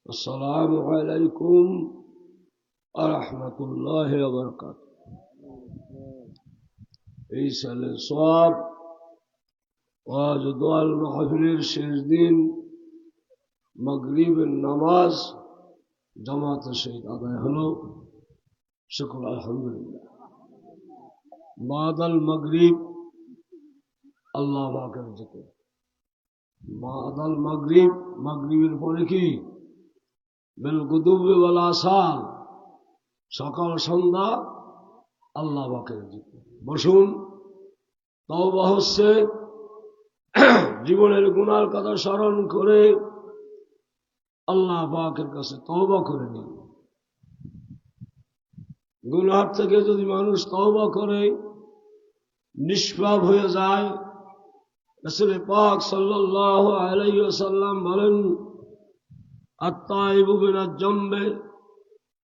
السلام عليكم ورحمة الله وبركاته. عيسى الصواب وجدوى المحفل الشهدين مغرب النماز جماعة الشهيد আদায় হলো شكر الحمد لله بعد المغرب الله باكر ذكر بعد المغرب مغربের পরে কি بالغدو والآصال সকাল সন্ধ্যা আল্লাহ পাকের জিকির বসুন তওবা হচ্ছে জীবনের গুনার কথা স্মরণ করে আল্লাহ পাকের কাছে তওবা করে নিন গুনাহ থেকে যদি মানুষ তওবা করে নিষ্পাপ হয়ে যায় রাসূল পাক সাল্লাল্লাহু আলাইহি ওয়াসাল্লাম বলেন আত-তাইবু মিনাজ জামবে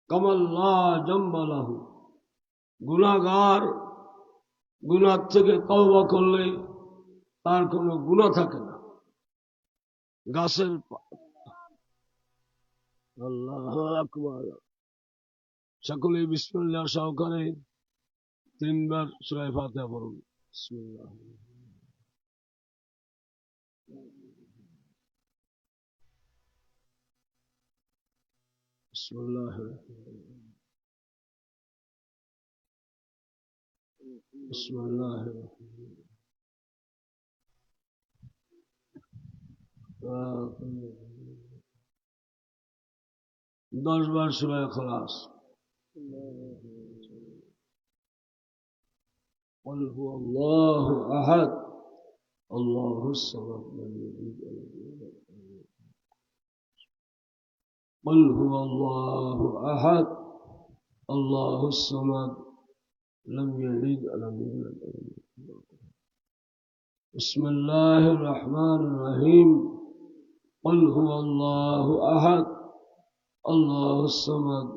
কামাল লা জামবা লাহু গুনাহগার গুনাহ থেকে তওবা করলে তার কোনো গুনাহ থাকে না গাছের আল্লাহু আকবার সকলে বিসমিল্লাহ সহকারে তিনবার সূরা ফাতিহা পড়ুন বিসমিল্লাহ بسم الله بسم الله 10 বার সূরা ইখলাস قل هو الله احد الله الصمد لم يلد ولم يولد قل هو الله احد الله الصمد لم يلد ولم يولد بسم الله الرحمن الرحيم قل هو الله احد الله الصمد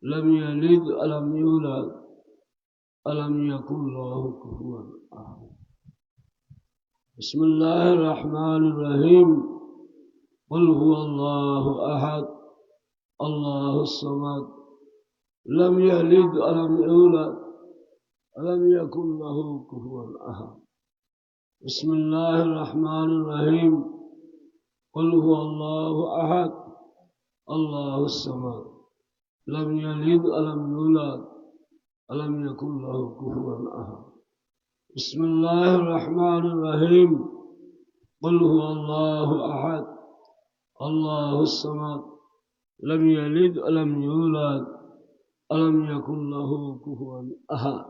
لم يلد ولم يولد ولم يكن له كفوا احد بسم الله الرحمن الرحيم قل هو الله احد الله الصمد لم يلد ولم يولد ولم يكن له كفوا احد بسم الله الرحمن الرحيم قل هو الله احد الله الصمد لم يلد ولم يولد ولم يكن له كفوا احد بسم الله الرحمن الرحيم قل هو الله احد الله الصمد لم يلد ولم يولد ولم يكن له كفوا احد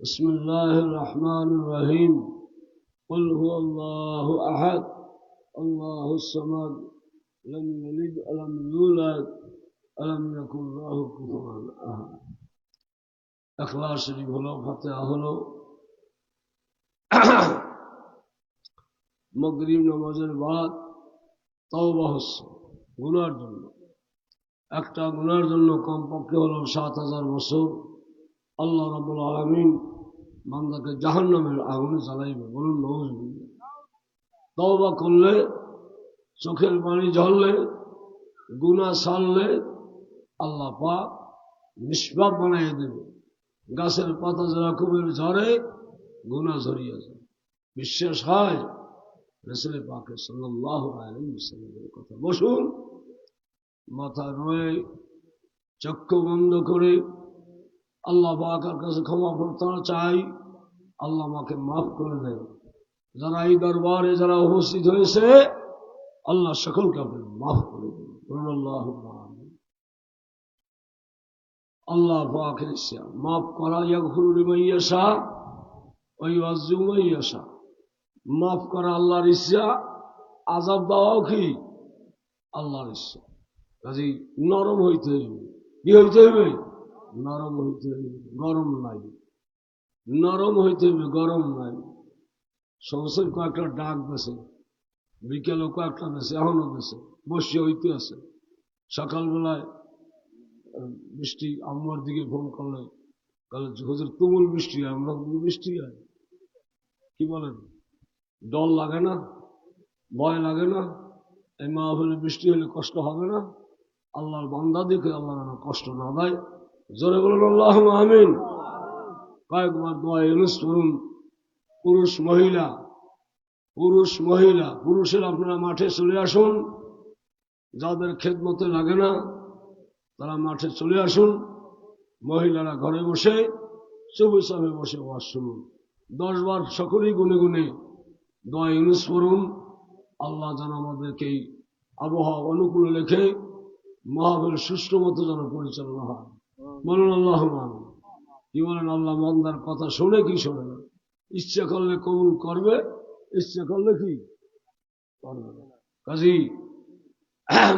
بسم الله الرحمن الرحيم قل هو الله احد الله الصمد لم يلد ولم يولد ولم يكن له كفوا احد اخلاص شريف হলো ফাতিহা হলো মাগরিব নামাজের বাদ তওবা হচ্ছে গুনার জন্য একটা গুনার জন্য কমপক্ষে হলো ৭০০০ বছর আল্লাহ রাব্বুল আলামিন বান্দাকে জাহান্নামের আগুনে জ্বালাইবে বলুন নাউযুবিল্লাহ তওবা করলে চোখের পানি ঝরলে গুনাহ ছাড়লে আল্লাহ পাক নিষ্পাপ বানাইয়ে দেবে গাছের পাতা যেরকমের ঝরে গুনাহ ঝরিয়ে যায় বিশ্বাস হয় রাসূল পাক সাল্লাল্লাহু আলাইহি ওয়াসাল্লামের কথা বসুন মাথা নয় চক্ষু বন্ধ করে আল্লাহ পাকের কাছে ক্ষমা প্রার্থনা চাই আল্লাহ আমাকে মাফ করে দেন যারা এই দরবারে যারা উপস্থিত হয়েছে আল্লাহ সকলকে আপনি মাফ করে দেন আল্লাহুম্মা আমিন আল্লাহ পাকের ইচ্ছা মাফ করা ইয়াগফিরু লিমান ইয়াশা ওয়া ইউআযযিবু মান ইয়াশা মাফ করা আল্লাহর ইচ্ছা আযাব দেওয়াও কি আল্লাহর ইচ্ছা কাজেই নরম হইতে হইবে কি হইতে হইবে নরম হইতে হইবে গরম নাই নরম হইতে হইবে গরম নাই সংসার কয়েকটা ডাক বেছে বিকেলে কয়েকটা বেছে এখনো বেছে বসে হইতে আছে সকালবেলায় বৃষ্টি আমার দিকে ফোন করলে হুজুর তুমুল বৃষ্টি হয় আমরা বৃষ্টি হয় কি বলেন ডর লাগে না ভয় লাগে না এই মাহফিলে বৃষ্টি হলে কষ্ট হবে না? আল্লাহর বান্দা দেখে আল্লাহ কষ্ট না দেয়। জোরে বলুন আল্লাহুম্মা আমিন। কয়েকবার দোয়া ইউনুস করুন। পুরুষ মহিলা, পুরুষের আপনারা মাঠে চলে আসুন। যাদের খেদমতে লাগে না তারা মাঠে চলে আসুন। মহিলারা ঘরে বসে চুপচাপে বসে ওয়াজ শুনুন। 10 বার সকলেই গুনে গুনে দোয়া ইউনুস করুন। আল্লাহ যেন আমাদেরকে আবহাওয়া অনুকূলে রেখে মাহফিল সুষ্ঠু মতো যেন পরিচালনা হয়। বলুন আল্লাহুম্মা আমিন। কি বলেন? আল্লাহ বান্দার কথা শুনে কি শোনে না? ইচ্ছা করলে কবুল করবে, ইচ্ছা করলে কি করবে না। কাজী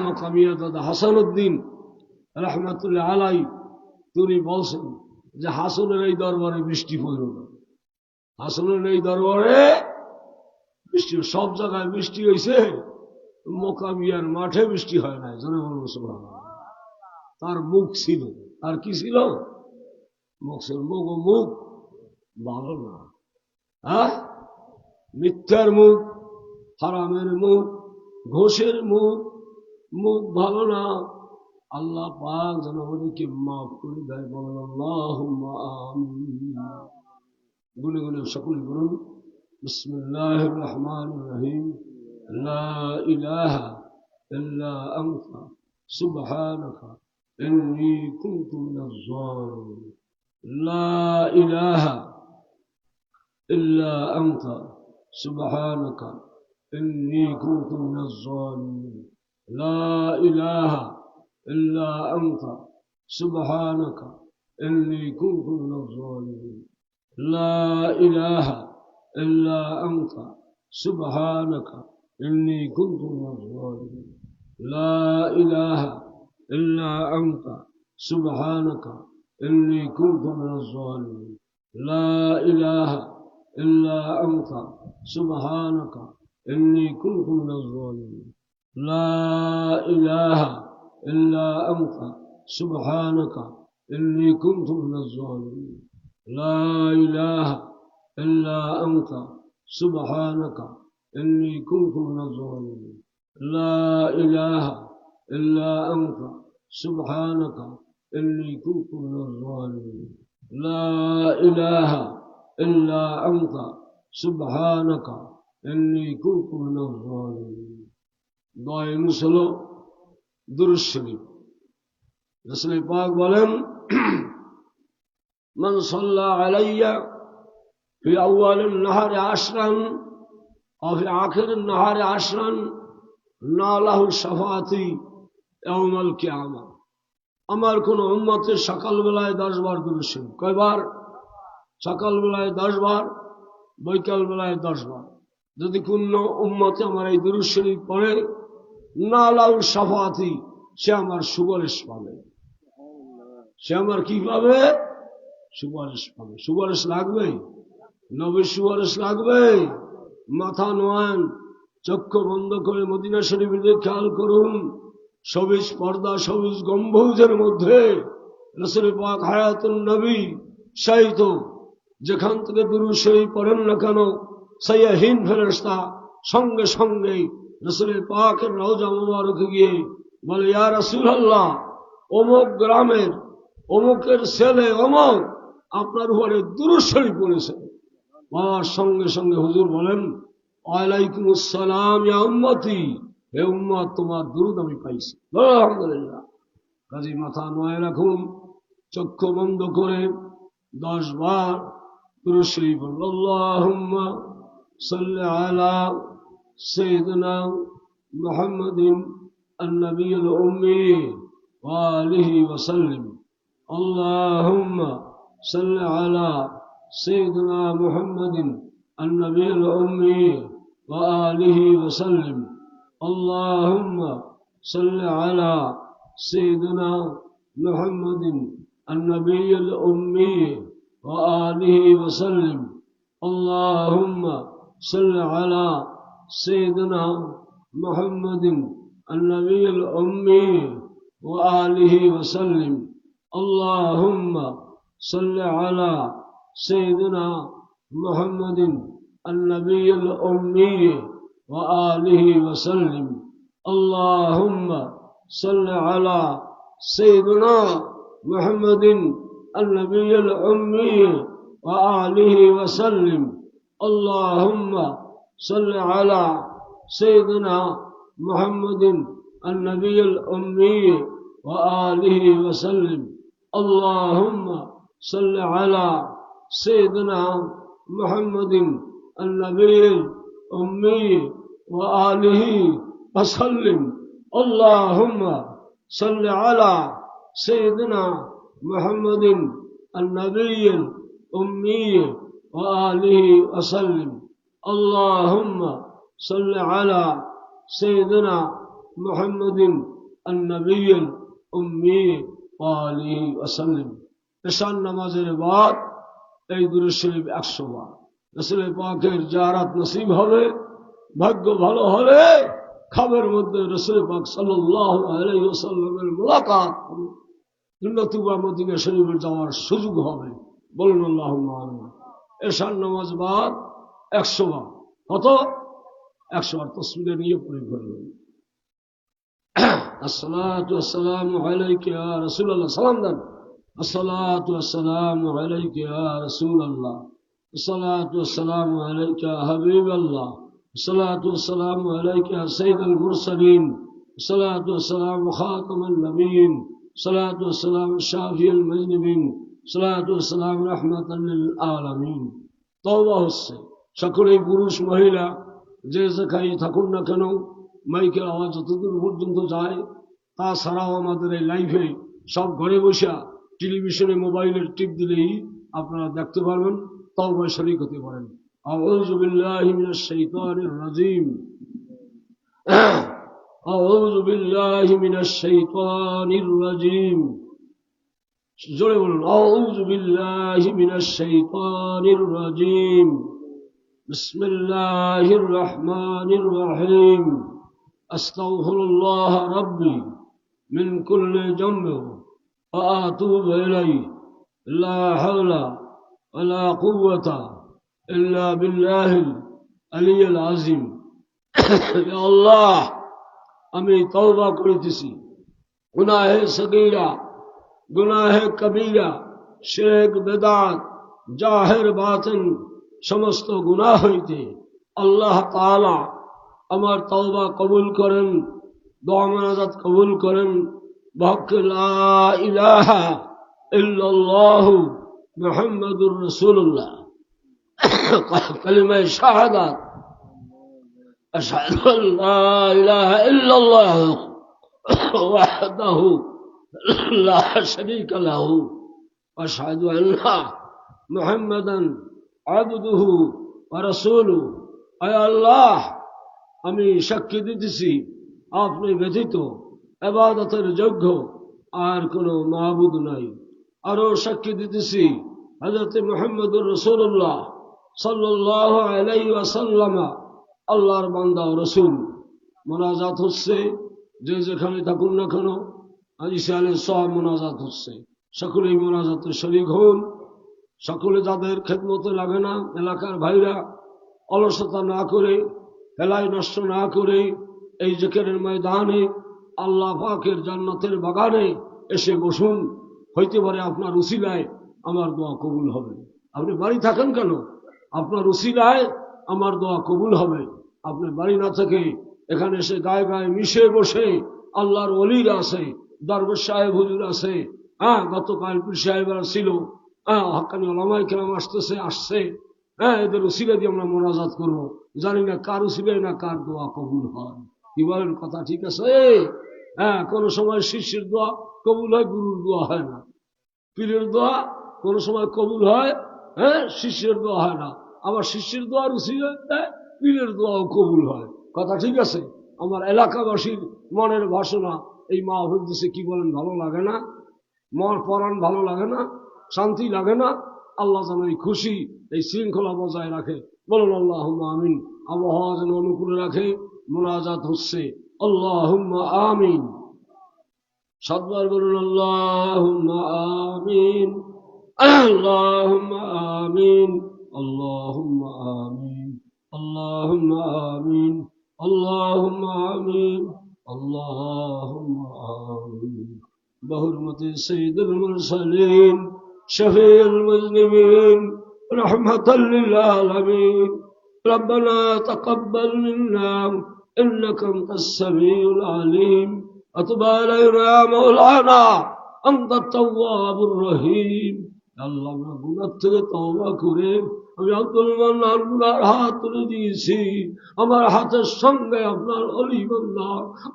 মকামিয়া দাদা হাসানুদ্দিন রহমতুল্লাহ আলাই তিনি বলছেন যে হাসনের এই দরবারে বৃষ্টি পড়ল না। হাসনের এই দরবারে বৃষ্টি, সব জায়গায় বৃষ্টি হয়েছে, মকামিয়ার মাঠে বৃষ্টি হয় নাই। জনে বলবো সুবহানাল্লাহ। তার মুখ ছিল, তার কি ছিল? মুখ ছিল। মুখ ভালো না, হ্যাঁ, মিথ্যার মুখ, হারামের মুখ, ঘোষের মুখ, মুখ ভালো না। আল্লাহ পাক যেন আমাদেরকে মাফ করে দেয়। বলেন আল্লাহুম্মা আমিন। গুনে গুনে সকলে বলুন বিসমিল্লাহির রহমানির রহিম। লা ইলাহা ইল্লা আনতা সুবহানাকা ইন্নী কুনতু মিনাজ জালিমিন। লা ইলাহা ইল্লা আনতা সুবহানাকা ইন্নী কুনতু মিনাজ জালিমিন। লা ইলাহা ইল্লা আনতা সুবহানাকা ইন্নী কুনতু মিনাজ জালিমিন। লা ইলাহা ইল্লা আনতা সুবহানাকা ইন্নী কুনতু মিনাজ জালিমিন। লা ইলাহা ইল্লা আনতা সুবহানাকা ইন্নী কুনতু মিনাজ জালিমিন। লা ইলাহা ইল্লা আনতা সুবহানাকা ইন্নী কুনতু মিনাজ জালিমিন। লা ইলাহা ইল্লা আনতা সুবহানাকা ইন্নী কুনতু মিনাজ জালিমিন। লা ইলাহা ইল্লা আনতা সুবহানাকা ইন্নী কুনতু মিনাজ জালিমিন। লা ইলাহা ইল্লা আনতা সুবহানাকা ইন্নী কুনতু মিনাজ জালিমিন। লা ইলাহা ইল্লা আনতা সুবহানাকা ইন্নী কুনতু মিনাজ জালিমিন। দোয়া ইউনুস হলো দুরূদ শরীফ। রাসূল পাক বলেন মান সাল্লা আলাইয়া ফি আউয়ালিন নাহারি 10 আও ফি আখিরিন নাহারি 10 নালাহু শাফাআতি ইয়াউমাল কিয়ামা। আমার কোন উম্মতের সকালবেলায় 10 বার দুরূদ শরীফ, কয়বার? সকালবেলায় 10 বার, বৈকাল বেলায় 10 বার। যদি কোন উম্মতে আমার এই দুরূদ শরীফ পড়ে, নালাহু শাফাআতি, সে আমার সুপারিশ পাবে। সে আমার কি পাবে? সুপারিশ পাবে। সুপারিশ লাগবে, নবীর সুপারিশ লাগবে। মাথা নোয়ান, চক্ষু বন্ধ করে মদিনা শরীফের দিকে খেয়াল করুন। সবুজ পর্দা, সবুজ গম্বুজের মধ্যে রাসূল পাক হায়াতুন নবী শায়িত। যেখান থেকে দুরূদ শরীফ পড়েন না কেন, সাইয়াহীন ফেরেশতা সঙ্গে সঙ্গে রাসূল পাকের রওজা মুবারকে গিয়ে বলে, ইয়া রাসূলুল্লাহ, অমুক গ্রামের অমুকের ছেলে অমুক আপনার উপরে দুরূদ শরীফ পড়েছে। বাবার সঙ্গে সঙ্গে হুজুর বলেন, ওয়ালাইকুমুস সালাম ইয়া উম্মতি, হে উম্মত, তোমার দুরূদ আমি পাইছি। আলহামদুলিল্লাহ। কাজী মাথা নোয়ায় রাখুন, চক্ষু বন্ধ করে 10 বার দুরূদ শরীফ পড়ুন। আল্লাহুম্মা সাল্লি আলা সাইয়্যিদিনা মুহাম্মাদিন আন-নাবিয়্যিল উম্মি ওয়া আলিহি ওয়া সাল্লিম। আল্লাহুম্মা সাল্লি আলা সাইয়্যিদিনা মুহাম্মাদিন আন-নাবিয়্যিল উম্মি ওয়া আলিহি ওয়া সাল্লিম। আল্লাহুম্মা সাল্লি আলা সাইয়্যিদিনা মুহাম্মাদিন আন-নাবিয়্যিল উম্মি ওয়া আলিহি ওয়া সাল্লিম। আল্লাহুম্মা সাল্লি আলা সাইয়্যিদিনা মুহাম্মাদিন আন-নাবিয়্যিল উম্মি ওয়া আলিহি ওয়া সাল্লিম। আল্লাহুম্মা সাল্লি আলা সাইয়্যিদিনা মুহাম্মাদিন আন-নাবিয়্যিল উম্মি ওয়া আলিহি ওয়া সাল্লিম। اللهم صل على سيدنا محمد النبي الأمي وآله وسلم اللهم صل على سيدنا محمد النبي الأمي وآله وسلم اللهم صل على سيدنا محمد النبي الأمي وآله وسلم اللهم صل على سيدنا محمد النبي الأمي وآله وسلم اللهم صل على سيدنا محمد النبي الأمي وآله وسلم ঈশান নামাজের বাদ এই দুরূদ শরীফ 100 বার রাসূল পাকের জিয়ারত নসিব হবে ভাগ্য ভালো হলে খাবের মধ্যে রাসূল পাক সাল্লাল্লাহু আলাইহি ওয়াসাল্লামের মুলাকাত হবে নতুবা মদিনা শরীফে যাওয়ার সুযোগ হবে বলুন আল্লাহুম্মা আমিন ঈশান নামাজ বাদ 100 বার কত 100 বার তাসবিহ নিয়ে পড়ে ফেলবেন আসসালাতু ওয়াসসালামু আলাইকা ইয়া রাসূলুল্লাহ সালাম দেন الصلاة والسلام عليك يا رسول الله الصلاة والسلام عليك يا حبيب الله الصلاة والسلام عليك يا سيد المرسلين الصلاة والسلام خاتم النبيين الصلاة والسلام شافي المذنبين الصلاة والسلام رحمة للعالمين توبة হচ্ছে সকলেই পুরুষ মহিলা যে যেখানে থাকুন না কেন মাইকের আওয়াজ যতদূর পর্যন্ত যায় তাছাড়াও আমাদের এই লাইভে সব ঘরে বসে টেলিভিশনে মোবাইলের টিপ দিলেই আপনারা দেখতে পারবেন তওবা শরীক হতে পারেন আউযু বিল্লাহি মিনাশ শাইতানির রাজিম আউযু বিল্লাহি মিনাশ শাইতানির রাজিম জোরে বলুন আউযু বিল্লাহি মিনাশ শাইতানির রাজিম বিসমিল্লাহির রহমানির রহিম আস্তাগফিরুল্লাহ রাব্বি মিন কুল্লি যামবি وأتوب إليه لا حول ولا قوة إلا بالله العلي العظيم يا الله আমি তওবা করিতেছি গুনাহে সগীরা গুনাহে কবীরা শিরক বিদআত জাহির বাতিন সমস্ত গুনাহ হইতে আল্লাহ তাআলা আমার তওবা কবুল করেন দোয়া মুনাজাত কবুল করেন بحق لا إله إلا الله محمد رسول الله كلمة شهادة أشهد أن لا إله إلا الله وحده لا شريك له وأشهد أن محمدا عبده ورسوله أي الله আমি সাক্ষী দিতেছি আপনি ব্যতীত ইবাদতের যোগ্য আর কোনো মাবুদ নাই আরো সাক্ষী দিতেছি হযরত মুহাম্মদুর রাসূলুল্লাহ সাল্লাল্লাহু আলাইহি ওয়াসাল্লাম আল্লাহর বান্দা ও রাসূল মুনাজাত হচ্ছে যে যেখানে থাকুন না কেন আইসালে সব মুনাজাত হচ্ছে সকলেই মুনাজাতে শরীক হন সকলে যাদের খেদমতে লাগে না এলাকার ভাইরা অলসতা না করে ফেলাই নষ্ট না করে এই জিকিরের ময়দানে আল্লাহ পাকের জান্নাতের বাগানে এসে বসুন হইতে পারে আপনার উসিলায় আমার দোয়া কবুল হবে আপনি বাড়ি থাকেন কেন আপনার উসিলায় আমার দোয়া কবুল হবে আপনি বাড়ি না থেকে এখানে এসে গায়ে গায়ে মিশে বসে আল্লাহর ওলিরা আছে দরবেশ সাহেব হুজুর আছে গতকাল পীর সাহেবরা ছিল হাক্কানি উলামায়ে কেরাম আসছে এদের উসিলা দিয়ে আমরা মোনাজাত করবো জানি না কার উসিলায় না কার দোয়া কবুল হয় কি বলেন কথা ঠিক আছে কোন সময় শিষ্যের দোয়া কবুল হয় গুরুর দোয়া হয় না পীরের দোয়া কোন সময় কবুল হয় শিষ্যের দোয়া হয় না আবার শিষ্যের দোয়া উসিলা পীরের দোয়াও কবুল হয় কথা ঠিক আছে আমার এলাকাবাসীর মনের বাসনা এই মাহফিল দিছে কি বলেন ভালো লাগে না মন পরাণ ভালো লাগে না শান্তি লাগে না আল্লাহ যেন এই খুশি এই শৃঙ্খলা বজায় রাখে বলুন আল্লাহুম্মা আমিন আবহাওয়া যেন অনুকূলে রাখে মুনাজাত হচ্ছে আল্লাহুম্মা আমিন সাতবার বলুন আল্লাহুম্মা আমিন আল্লাহুম্মা আমিন আল্লাহুম্মা আমিন আল্লাহুম্মা আমিন আল্লাহুম্মা আমিন اللهم آمين بحرمة سيد المرسلين شفيع المذنبين رحمة للعالمين ربنا تقبل منا إنك أنت السميع العليم وتب علينا يا مولانا أنت التواب الرحيم আল্লাহ আমরা গুনাহ থেকে তওবা করে আমি আব্দুল মান্নান গুনার হাত তুলে দিয়েছি আমার হাতের সঙ্গে আপনার অলি বান্দা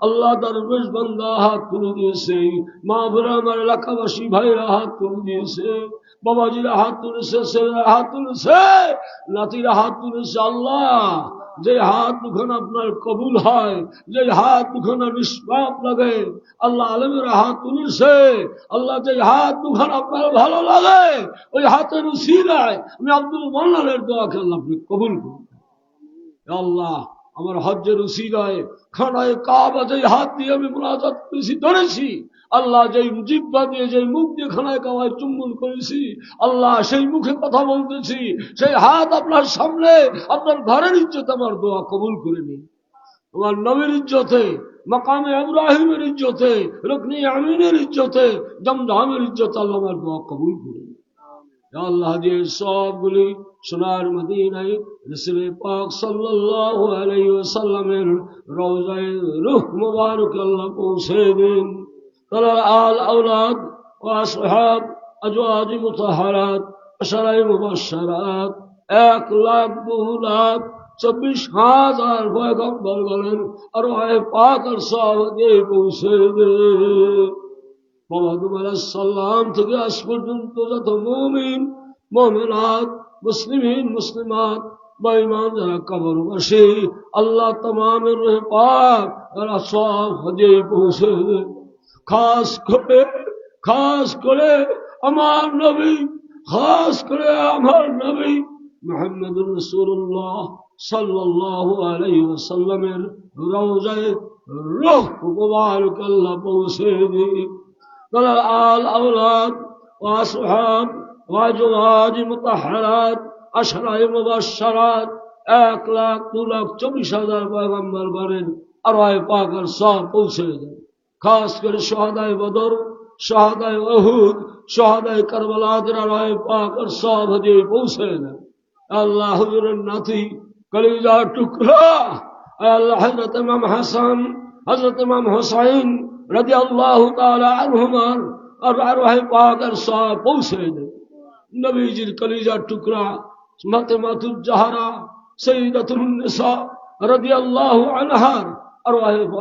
আল্লাহ দরবেশ বান্দা হাত তুলে দিয়েছে মা বোনেরা আমার এলাকাবাসী ভাইরা হাত তুলে দিয়েছে বাবাজিরা হাত তুলেছে ছেলেরা হাত তুলেছে নাতিরা হাত তুলেছে আল্লাহ যে হাত দুখানা আপনার কবুল হয় যে হাত দুখানা নিষ্পাপ লাগে আল্লাহ আলমের হাত তুলেছে আল্লাহ যে হাত দুখানা আপনার ভালো লাগে ওই হাতের উসিলায় আমি আব্দুল মান্নানের দোয়াকে আল্লাহ আপনি কবুল করুন আল্লাহ আমার হজ্জের উসিলায় খানায় কাবা যে হাত দিয়ে আমি মুনাজাত করেছি ধরেছি আল্লাহ যেই জিহ্বা দিয়ে যে মুখ দিয়ে খানায় কাবায় চুম্বন করেছি আল্লাহ সেই মুখে কথা বলতেছি সেই হাত আপনার সামনে আপনার ঘরের ইজ্জতে আমার দোয়া কবুল করে নিন আমার নবীর ইজ্জতে মাকামে ইব্রাহিমের ইজ্জতে রুকনে আমিনের ইজ্জতে জমজমের ইজ্জতে আল্লাহ আমার দোয়া কবুল করে নিন আল্লাহ দিয়ে সবগুলি সোনার মদিনায় রাসূল পাক সাল্লাল্লাহু আলাইহি ওয়াসাল্লামের রওজায়ে রূহ মুবারক আল্লাহ পৌঁছে দিন আল আওলাদ ওয়াসহাব আজওয়াজ মুতাহহারাত আশরায়ে মুবাশশারাত 1,02,24,000 পয়গম্বর বলেন আর ওহে পাক আর সাহাবায়ে পৌঁছে দিন মোহাম্মদ আলাইহিস সালাম থেকে আজ পর্যন্ত যত মুমিন মুমিনাত মুসলিমিন মুসলিমাত বেঈমান যারা কবরবাসী আল্লাহ तमाমের রহে পাক আর সব হজে পৌঁছে খাস করে আমার নবী খাস করে আমার নবী মুহাম্মদুর রাসূলুল্লাহ সাল্লাল্লাহু আলাইহি ওয়াসাল্লামের রওজায়ে রূহ মুবারক আল্লাহ পৌঁছে দিন আল আওলাদ ওয়াসহাব ওয়াজওয়াজ মুতাহহারাত আশরায়ে মুবাশশারাত 1,02,24,000 পয়গম্বর বলেন আর ওহে পাক আর সব পৌঁছে দেন খাস করে শহাদায়ে বদর শহাদায়ে উহুদ শহাদায়ে কারবালা আর ওহে পাক আর সব হজে পৌঁছে দেন আল্লাহ হুজুরের নাতি কলিজার টুকরা আল্লাহ হযরত ইমাম হাসান হযরত ইমাম হুসাইন রাদিয়াল্লাহু তাআলা আনহুমা আর ওহে পাক আর সব পৌঁছে দেন নবীজির কলিজার টুকরা ফাতেমাতুজ জাহরা সাইয়্যিদাতুন নিসা রাদিয়াল্লাহু আনহা আর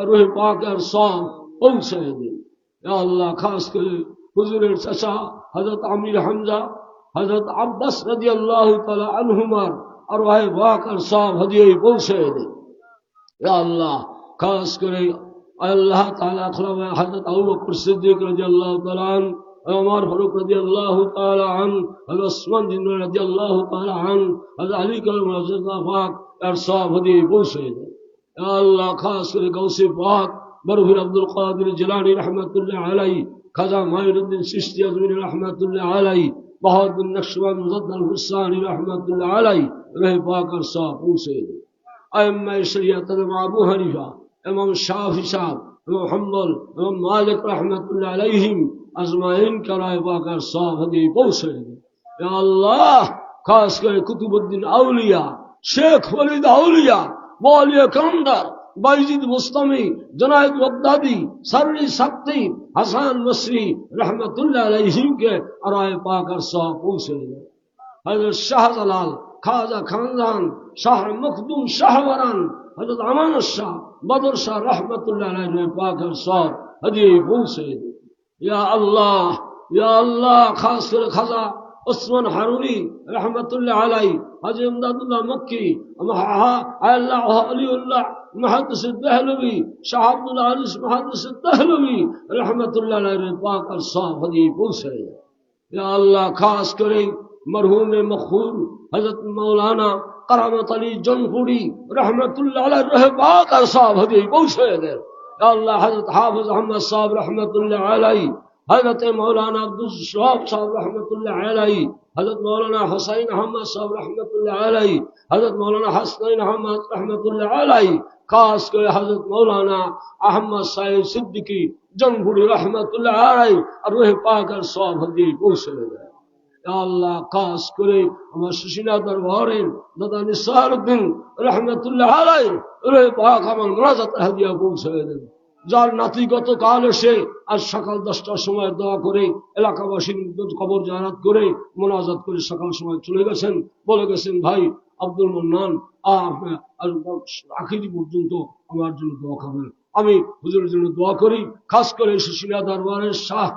ওহে পাক আর সব পৌঁছে দেন ইয়া আল্লাহ খাস করে হুজুরের চাচা হযরত আমির হামজা হযরত আব্বাস রাদিয়াল্লাহু তাআলা আনহুমা আর ওহে পাক আর সব হজে পৌঁছে দেন ইয়া আল্লাহ খাস করে আল্লাহ তাআলা খলিফা হযরত আবু বকর সিদ্দিক রাদিয়াল্লাহু তাআলা আন ওমর ফারুক রাদিয়াল্লাহু তাআলা আন হযরত ওসমান রাদিয়াল্লাহু তাআলা আন হযরত আলী কাররাম রাদিয়াল্লাহু পাক আর সব হজে পৌঁছে দেন ইয়া আল্লাহ খাস করে গাউসে পাক বরফির আব্দুল কাদের জিলানী রাহমাতুল্লাহ আলাইহি খাজা মাইনুদ্দিন চিশতি আজমিরি রাহমাতুল্লাহ আলাইহি বাহাউদ্দিন নকশবন্দি মুজাদ্দাদ হুসাইনি রাহমাতুল্লাহ আলাইহি রহে পাক আর সব পৌঁছে দেন আইম্মায়ে শরিয়ত আবু হানিফা ইমাম শাফি সাহেব ইমাম হাম্বল ইমাম মালিক রাহমাতুল্লাহ আলাইহিম আজমাইন কারায়ে পাক আর সব হজে পৌঁছে দেন ইয়া আল্লাহ খাস করে কুতুবউদ্দিন আউলিয়া শেখ ওয়ালিদ আউলিয়া ওয়ালিয়ে কামদার বাইজিদ মুস্তামি জনায়েদ বাগদাদি সাররি সাক্তি হাসান বসরি রহমতুল্লাহ আলাইহিম কে আরায়ে পাক আর সব পৌঁছে দেন হযরত শাহজালাল খাজা খানজান শাহ মখদুম শাহওয়ারান হযরত আমানত শাহ বদর শাহ রহমতুল্লাহ আলাইহি পাক আর সব হজে পৌঁছে দেন ইয়া আল্লাহ খাস করে খাজা ওসমান হারুনি রহমতুল্লাহ আলাইহি হাজী ইমদাদুল্লাহ মক্কি আল্লাহ আলিউল্লাহ মুহাদ্দিস দেহলভী শাহ আব্দুল আলিস মুহাদ্দিস দেহলভী রহমতুল্লাহ আলাইহি পাক আর সব হজে পৌঁছে দেন ইয়া আল্লাহ খাস করে মরহুম মখবুল হযরত মাওলানা কারামত আলী জনপুরি রহমতুল্লাহ আলাইহি রহে পাক আর সব হজে পৌঁছে দেন ইয়া আল্লাহ হযরত হাফেজ আহমদ সাহেব রহমতুল্লাহ আলাইহি हजरत मौलाना अब्दुल शवाब साहब रहमतुल्लाह अलैहि, हजरत मौलाना हुसैन अहमद साहब रहमतुल्लाह अलैहि, हजरत मौलाना हसनैन अहमद रहमतुल्लाह अलैहि, खास कर हजरत मौलाना अहमद साहिब सिद्दीकी जमहुरी रहमतुल्लाह अलैहि और रूह पाक और सवाब हदीये पहुंचे गए। আল্লাহ খাস করে আমার সুশীলা দরবারের দাদা নিসারউদ্দিন রহমতুল্লাহ আলাইহি রহে পাক আমার মুনাজাতের হাদিয়া পৌঁছে দেন, যার নাতি গতকাল এসে আজ সকাল 10টার সময় দোয়া করে এলাকাবাসীর কবর জিয়ারত করে মুনাজাত করে সকাল সময় চলে গেছেন, বলে গেছেন ভাই আব্দুল মান্নান আখিরি পর্যন্ত আমার জন্য দোয়া করবেন। আমি হুজুরের জন্য দোয়া করি, খাস করে সুশীলা দরবারের শাহ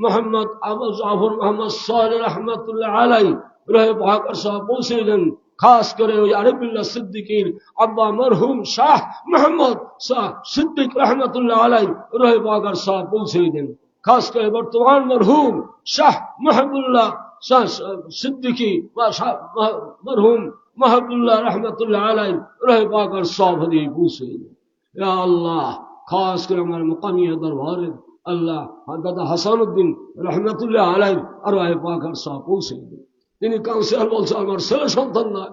मोहम्मद अबू जाफर मोहम्मद सालेह रहमतुल्लाह अलैहि रहे पाकर साहब पहुंचे दें, खास करे अरबुल्लाह सिद्दीकीर अब्बा मरहूम शाह मोहम्मद शाह सिद्दीक रहमतुल्लाह अलैहि रहे पाकर साहब पहुंचे दें, खास करे वर्तमान मरहूम शाह महबुल्लाह शाह सिद्दीकी व शाह मरहूम महबुल्लाह रहमतुल्लाह अलैहि रहे पाकर साहब हदी पहुंचे दें। या अल्लाह खास करे हमारे मुकामी दरबार আল্লাহ দাদা হাসানুদ্দিন রহমতুল্লাহ আলাইহি আর পাকার সাহেব পৌঁছে দিন। তিনি কাউন্সিলর বলছে আমার ছেলে সন্তান নয়,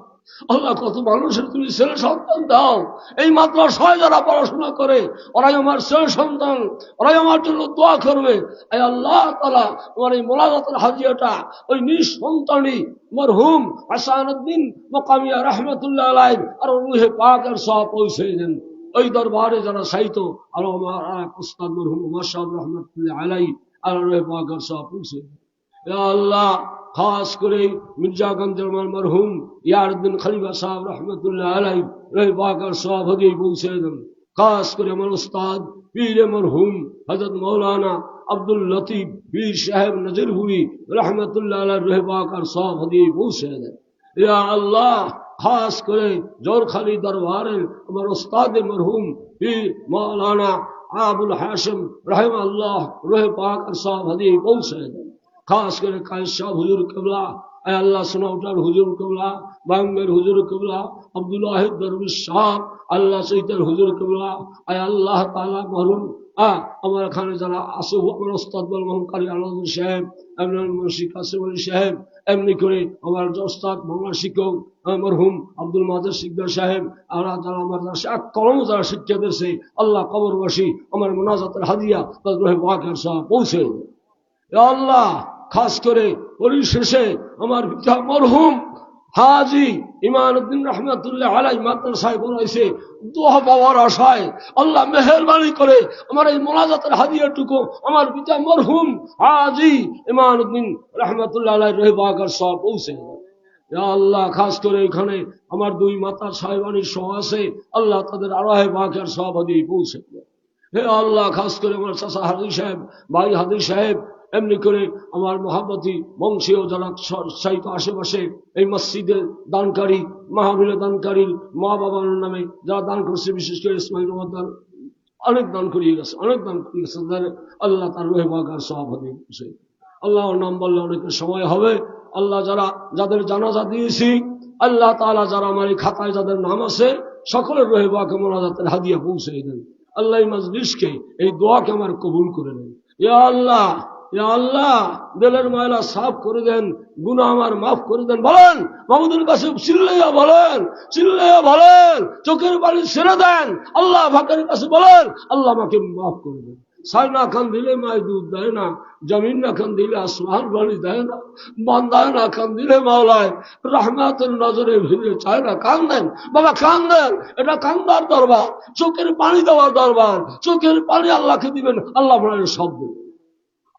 আল্লাহ কত মানুষের তুমি ছেলে সন্তান দাও, এই মাদ্রাসায় যারা পড়াশোনা করে ওরাই আমার ছেলে সন্তান, ওরাই আমার জন্য দোয়া করবে। এই আল্লাহ তাআলা আমার এই মোনাজাতের হাদিয়াটা ওই নিঃসন্তানী মরহুম হাসানুদ্দিন মুকামিয়া রহমতুল্লাহ আলাইহি আর রূহে পাকের সাহেব পৌঁছে দেন। ওই দরবারে যারা সাহিত্য আর আমার উস্তাদ মরহুম উমর সাহেব রহমতুল্লাহ আলাইহি আর রূহে পাকের সাহেব পৌঁছে দেন। ইয়া আল্লাহ খাস করে মির্জাগঞ্জ মরহুম ইয়ারউদ্দিন খলিফা সাহেব রহমতুল্লাহ আলাইহি রূহে পাকের সাহেব হদিয়ে পৌঁছে দেন। খাস করে আমার উস্তাদ পীর মরহুম হযরত মৌলানা আব্দুল লতিফ পীর সাহেব নজরপুরি রহমতুল্লাহ আলাইহি রূহে পাকের সাহেব হদিয়ে পৌঁছে দেন। ইয়া আল্লাহ খাস করে জোরখালি দরবারের আমার উস্তাদ মরহুম পীর মৌলানা আবুল হাশিম রাহিমাহুল্লাহ রূহে পাকের সাহেব হদিয়ে পৌঁছে দেন। খাস করে কায়েস শাহ হুজুর কিবলা, আয় আল্লাহ সোনাউটার হুজুর কিবলা, বাংলার হুজুর কিবলা, আব্দুল ওয়াহিদ দরবেশ সাহেব, আল্লাহ সৈয়দের হুজুর কিবলা, আয় আল্লাহ তাআলা মরহুম আমার এখানে যারা আছে আমার ওস্তাদ মরহুম কারি আলাউদ্দিন সাহেব, এমনি মুন্সি কাসিম আলী সাহেব, এমনি করে আমার ওস্তাদ বাংলা শিক্ষক মরহুম আব্দুল মাজিদ সিকদার সাহেব, আর যারা আমার কলম যারা শিক্ষা দিয়েছে আল্লাহ কবরবাসী আমার মুনাজাতের হাদিয়া তাদের রূহে পাকের সাহেব পৌঁছে দেন। ইয়া আল্লাহ খাস করে পরিশেষে আমার পিতা মরহুম হাজী ইমানউদ্দিন রহমতুল্লাহ আলাইহি মাদ্রাসায় পড়াইছে, দোয়া পাওয়ার আশায় আল্লাহ মেহেরবানি করে আমার এই মুনাজাতের হাদিয়াটুকু আমার পিতা মরহুম হাজী ইমানউদ্দিন রহমতুল্লাহ আলাইহি রূহে পাকের সাহেব পৌঁছে দেন। ইয়া আল্লাহ খাস করে এখানে আমার দুই মাতা সাহেবানির সহ আছে, আল্লাহ তাদের আরওয়াহে পাকের সাহেব দিয়ে পৌঁছে দেন। হে আল্লাহ খাস করে আমার চাচা হাজী সাহেব, ভাই হাজী সাহেব, এমনি করে আমার মহাব্বতী বংশীয় যারা সাহিত্য আশেপাশে এই মসজিদে দানকারী মাহফিলে দানকারী মা বাবার নামে যারা দান করছে, বিশেষ করে ইসমাইল রহমান অনেক দান করিয়ে গেছে, অনেক দান করিয়ে গেছে, আল্লাহ তার রূহে পাকের সাহেব দিয়ে পৌঁছে। আল্লাহর নাম বললে অনেকের সময় হবে। আল্লাহ যাদের জানাজা দিয়েছি আল্লাহ তাআলা যারা আমার এই খাতায় যাদের নাম আছে সকলের রূহে পাকে মুনাজাতের হাদিয়া পৌঁছে দেন। আল্লাহ এই মজলিসকে এই দোয়াকে আমার কবুল করে নেন। ইয়া আল্লাহ, ইয়া আল্লাহ দিলের ময়লা সাফ করে দেন, গুনাহ আমার মাফ করে দেন। বলেন মাহমুদের কাছে চিল্লাইয়া বলেন, চিল্লাইয়া বলেন, চোখের পানি ছেড়ে দেন। আল্লাহ পাকের কাছে বলেন আল্লাহ আমাকে মাফ করে দেন। সাই না খান দিলে মায় দুধ দেয় না, জমিন না খান দিলে আসমান পানি দেয় না, বান্দায় না খান দিলে মাওলায় রহমতের নজরে ভিড়ে চায় না। কান্দেন বাবা, কান্দেন, এটা কান্দার দরবার, চোখের পানি দেওয়ার দরবার। চোখের পানি আল্লাহকে দিবেন, আল্লাহ আপনার সব দেবেন।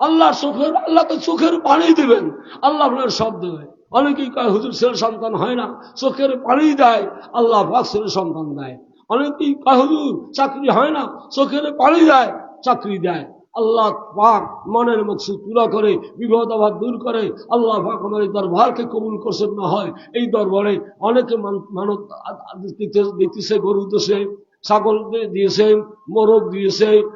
আল্লাহকে চোখের পানি দিবেন, আল্লাহ আপনার সব দেবে। অনেকেই কয় হুজুর ছেলে সন্তান হয় না, চোখের পানি দেয়, আল্লাহ পাক ছেলে সন্তান দেয়। অনেকেই কয় হুজুর চাকরি হয় না, চোখের পানি দেয়, চাকরি দেয়। আল্লাহ পাক মনের মকসুদ পুরা করে, বিপদ আবাদ দূর করে। আল্লাহ পাক আমার এই দরবারকে কবুল করছেন। না হয় এই দরবারে অনেকে মানত দিতেছে, গরু দিতেছে, ছাগল দিয়েছে, মোরগ দিয়েছে,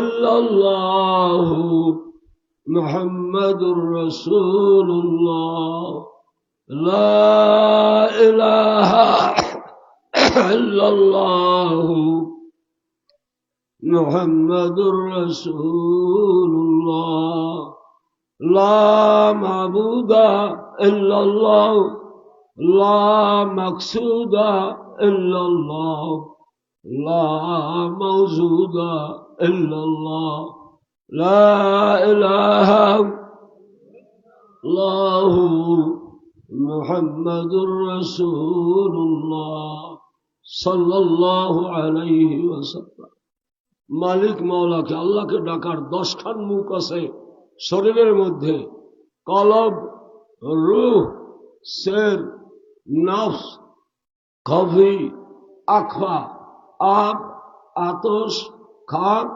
ইল্লাল্লাহু মুহাম্মাদুর রাসূলুল্লাহ লা ইলাহা ইল্লাল্লাহু মুহাম্মাদুর রাসূলুল্লাহ লা মাবুদা ইল্লাল্লাহ লা মাকসুদা ইল্লাল্লাহ লা মাওজুদা ইল্লাল্লাহ লা ইলাহা ইল্লাল্লাহু মুহাম্মাদুর রাসূলুল্লাহ সাল্লাল্লাহু আলাইহি ওয়াসাল্লাম। মালিক মাওলাকে আল্লাহকে ডাকার 10খান মুখ আছে শরীরের মধ্যে, কলব, রূহ, সের, নফস, খফি, আখফা, আব, আতস, খাক,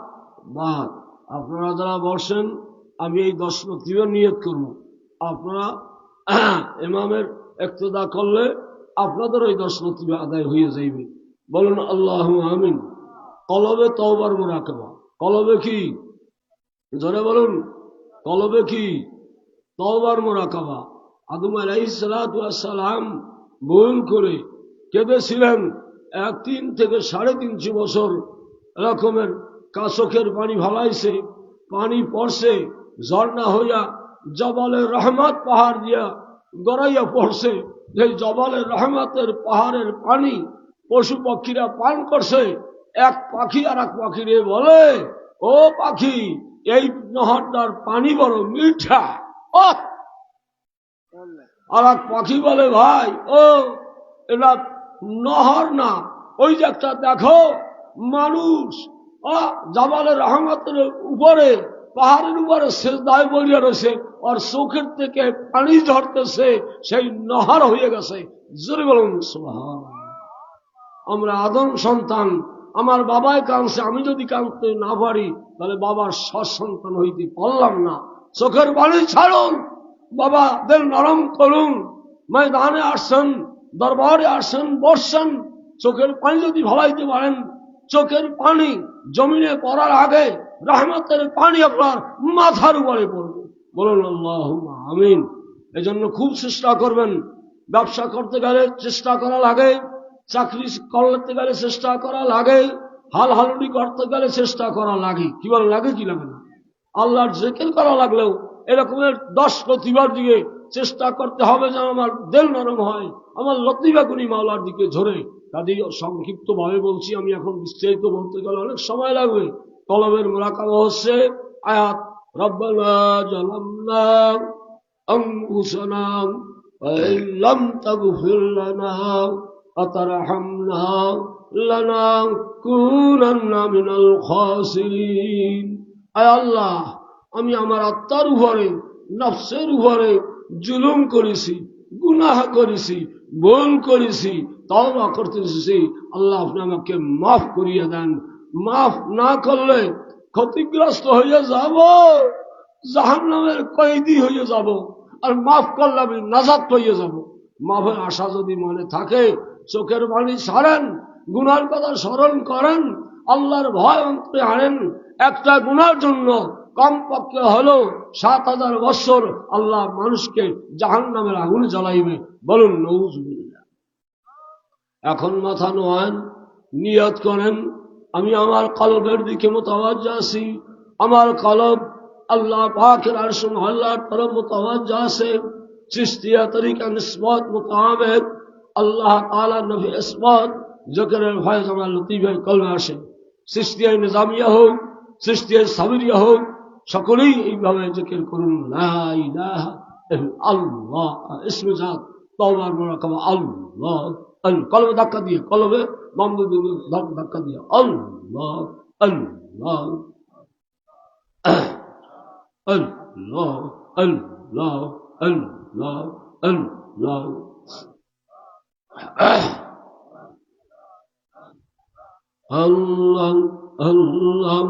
বাদ। আপনারা যারা বসেন আমি এই 10 লতিফা নিয়ত করব, আপনারা ইমামের ইক্তেদা করলে আপনাদের ওই 10 লতিফা আদায় হয়ে যাইবে। বলুন আল্লাহুম্মা আমিন। কলবে তওবার মুরাকাবা। কলবে কি? জোরে বলুন। কলবে কি? তওবার মুরাকাবা। আদম আলাইহিস সালাতু ওয়াস সালাম ভুল করে কেঁদেছিলেন 3 থেকে 3.5 বছর। এরকমের চোখের পানি ভালাইছে, পানি পড়ছে, ঝর্ণা হইয়া জবালের রহমত পাহাড় দিয়া গড়াইয়া পড়ছে। এই জবালের রহমতের পাহাড়ের পানি পশু পক্ষীরা পান করছে। এক পাখি আর এক পাখিরে বলে, ও পাখি, এই নহরটার পানি বড় মিঠা। আর এক পাখি বলে, ভাই ও এটা নহর না, ওই যে একটা দেখো মানুষ জাবালের রহমতের উপরে পাহাড়ের উপরে সেজদায় বলিয়া রয়েছে, আর চোখের থেকে পানি ঝরতেছে, সেই নহর হয়ে গেছে। জোরে বলুন সুবহানাল্লাহ। আমরা আদম সন্তান, আমার বাবাই কাঁদছে, আমি যদি কাঁদতে না পারি তাহলে বাবার সন্তান হইতে পারলাম না। চোখের পানি ছাড়ুন, বাবা দিল নরম করুন। ময়দানে আসছেন, দরবারে আসছেন, বসছেন, চোখের পানি যদি ভালাইতে পারেন, চোখের পানি জমিনে পড়ার আগে রহমতের পানি আপনার মাথার উপরে পড়বে। বলুন আল্লাহুম্মা আমিন। এজন্য খুব চেষ্টা করবেন। ব্যবসা করতে গেলে চেষ্টা করা লাগে, চাকরি করতে গেলে চেষ্টা করা লাগে, হালহালুড়ি করতে গেলে চেষ্টা করা লাগে। কি বল লাগে? কি লাগে না? আল্লাহর জিকির করা লাগলেও এরকমের 10 লতিফার দিকে চেষ্টা করতে হবে যেন আমার দিল নরম হয়, আমার লতিফা গুনি মাওলার দিকে ঝরে। কাজেই সংক্ষিপ্ত ভাবে বলছি, আমি এখন বিস্তারিত বলতে গেলে অনেক সময় লাগবে। কলবের মুরাকাবা হচ্ছে আয়াত রব্বানা জালামনা আনফুসানা ওয়া ইল্লাম তাগফির লানা ওয়া তারহামনা লানাকুনান্না মিনাল খাসিরিন। আয় আল্লাহ, আমি আমার আত্মার উপরে, নফসের উপরে জুলুম করেছি, গুনাহ করেছি, ভুল করেছি, তওবা করতেছি। আল্লাহ আপনি আমাকে মাফ করিয়ে দেন। মাফ না করলে ক্ষতিগ্রস্ত হয়ে যাব, জাহান্নামের কয়েদি হয়ে যাব। আর মাফ করলে আমি নাজাত হয়ে যাব। মাফের আশা যদি মনে থাকে চোখের পানি ছাড়েন, গুনার কথা স্মরণ করেন, আল্লাহর ভয় অন্তরে আনেন। একটা গুনার জন্য কমপক্ষে হলো 7000 বছর আল্লাহ মানুষকে জাহান্নামের আগুনে জ্বালাইবে। বলুন নাউজুবিল্লাহ। এখন মাথা নোয়ান, নিয়ত করেন, আমি আমার কলবের দিকে মুতাওয়াজ্জা আছি। আমার কলব আল্লাহ পাকের আরশ আল্লাহর তরফ মুতাওয়াজ্জা আছে। চিশতিয়া তরিকা নিসবত মুতাবেক আল্লাহ তাআলা নবী ইসবত জিকিরের ফয়েজ আমার লতিফের কলবে আসে। চিশতিয়া নিজামিয়া হোক, চিশতিয়া সাবিরিয়া হোক, সকলেই এইভাবে জিকির করুন, লা ইলাহা ইল্লাল্লাহ। ইসমে জাত তওবার মুরাকাবা আল্লাহ। কলবে ধাক্কা দিয়ে, কলবে ধাক্কা দিয়ে আল্লাহ আল্লাহ আল্লাহ আল্লাহ আল্লাহ আল্লাহ। আল্লাহ আল্লাহ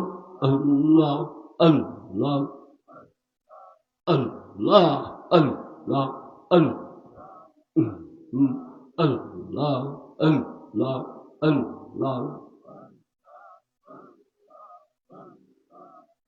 আল্লাহ আল্লাহ আল্লাহ আল্লাহ আল্লাহ আল্লাহ আল্লাহ।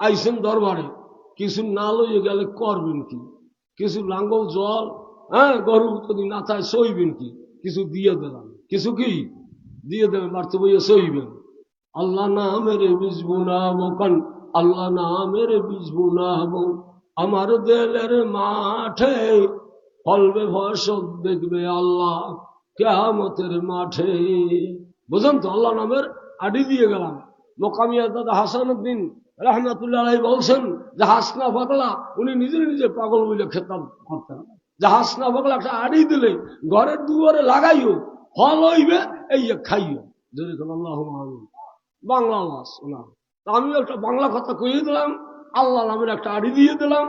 আইসেন দরবারে, কিছু না লইয়ে গেলে করবেন কি? কিছু লাঙ্গল জল, গরু যদি না থাকে সইবেন কি? কিছু দিয়ে দিলাম, কিছু কি দিয়ে দেবেন, বাড়তে বইয়ে সইবেন। আল্লাহ না মেরে বিজবু না বোকান, আল্লাহ না মেরে বিজবু না বো, আমার দেলের মাঠে ফলবে ফসল দেখবে আল্লাহ কিয়ামতের মাঠে। বুঝলেন তো? আল্লাহ নামের আডি দিয়ে গেলাম। মোকামিয়া দাদা হাসানুদ্দিন রহমতুল্লাহ আলাইহি বলছেন যে হাসনা পাগলা, উনি নিজে নিজে পাগল বলে খেতাব করতেন, যে হাসনা পাগলা একটা আডি দিলে ঘরের দুয়ারে লাগাইও, ফল হইবে, এই খাইও। যদি আল্লাহ বাংলা মাস ওনার, আমিও একটা বাংলা কথা কইয়ে দিলাম, আল্লাহ নামের একটা আড়ি দিয়ে দিলাম,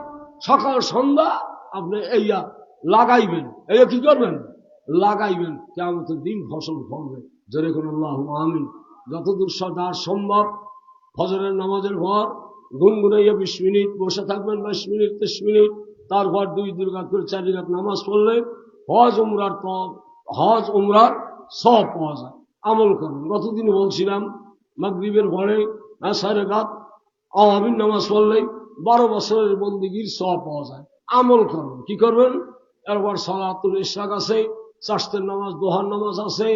সকাল সন্ধ্যা আপনি এইয়া লাগাইবেন, এই কি করবেন? লাগাইবেন, কিয়ামতের দিন ফসল ফলবে। যেরকম আল্লাহ আমিন। যতদূর সদার সম্ভব ফজরের নামাজের পর গুনগুনাইয়া 20 মিনিট বসে থাকবেন, 22 মিনিট 23 মিনিট, তারপর 2 রাকাত করে 4 রাকাত নামাজ পড়লে হজ উমরার সব পাওয়া যায়। আমল করবেন। গতদিন বলছিলাম মাগরিবের পরে 4 রাকাত আওয়াবিন নামাজ পড়লে 12 বছরের বন্দিগির সব পাওয়া যায়। আমল করবেন। কি করবেন? এরপর সালাতুল ইশরাক আছে, চাষতের নামাজ, দোহার নামাজ আছে,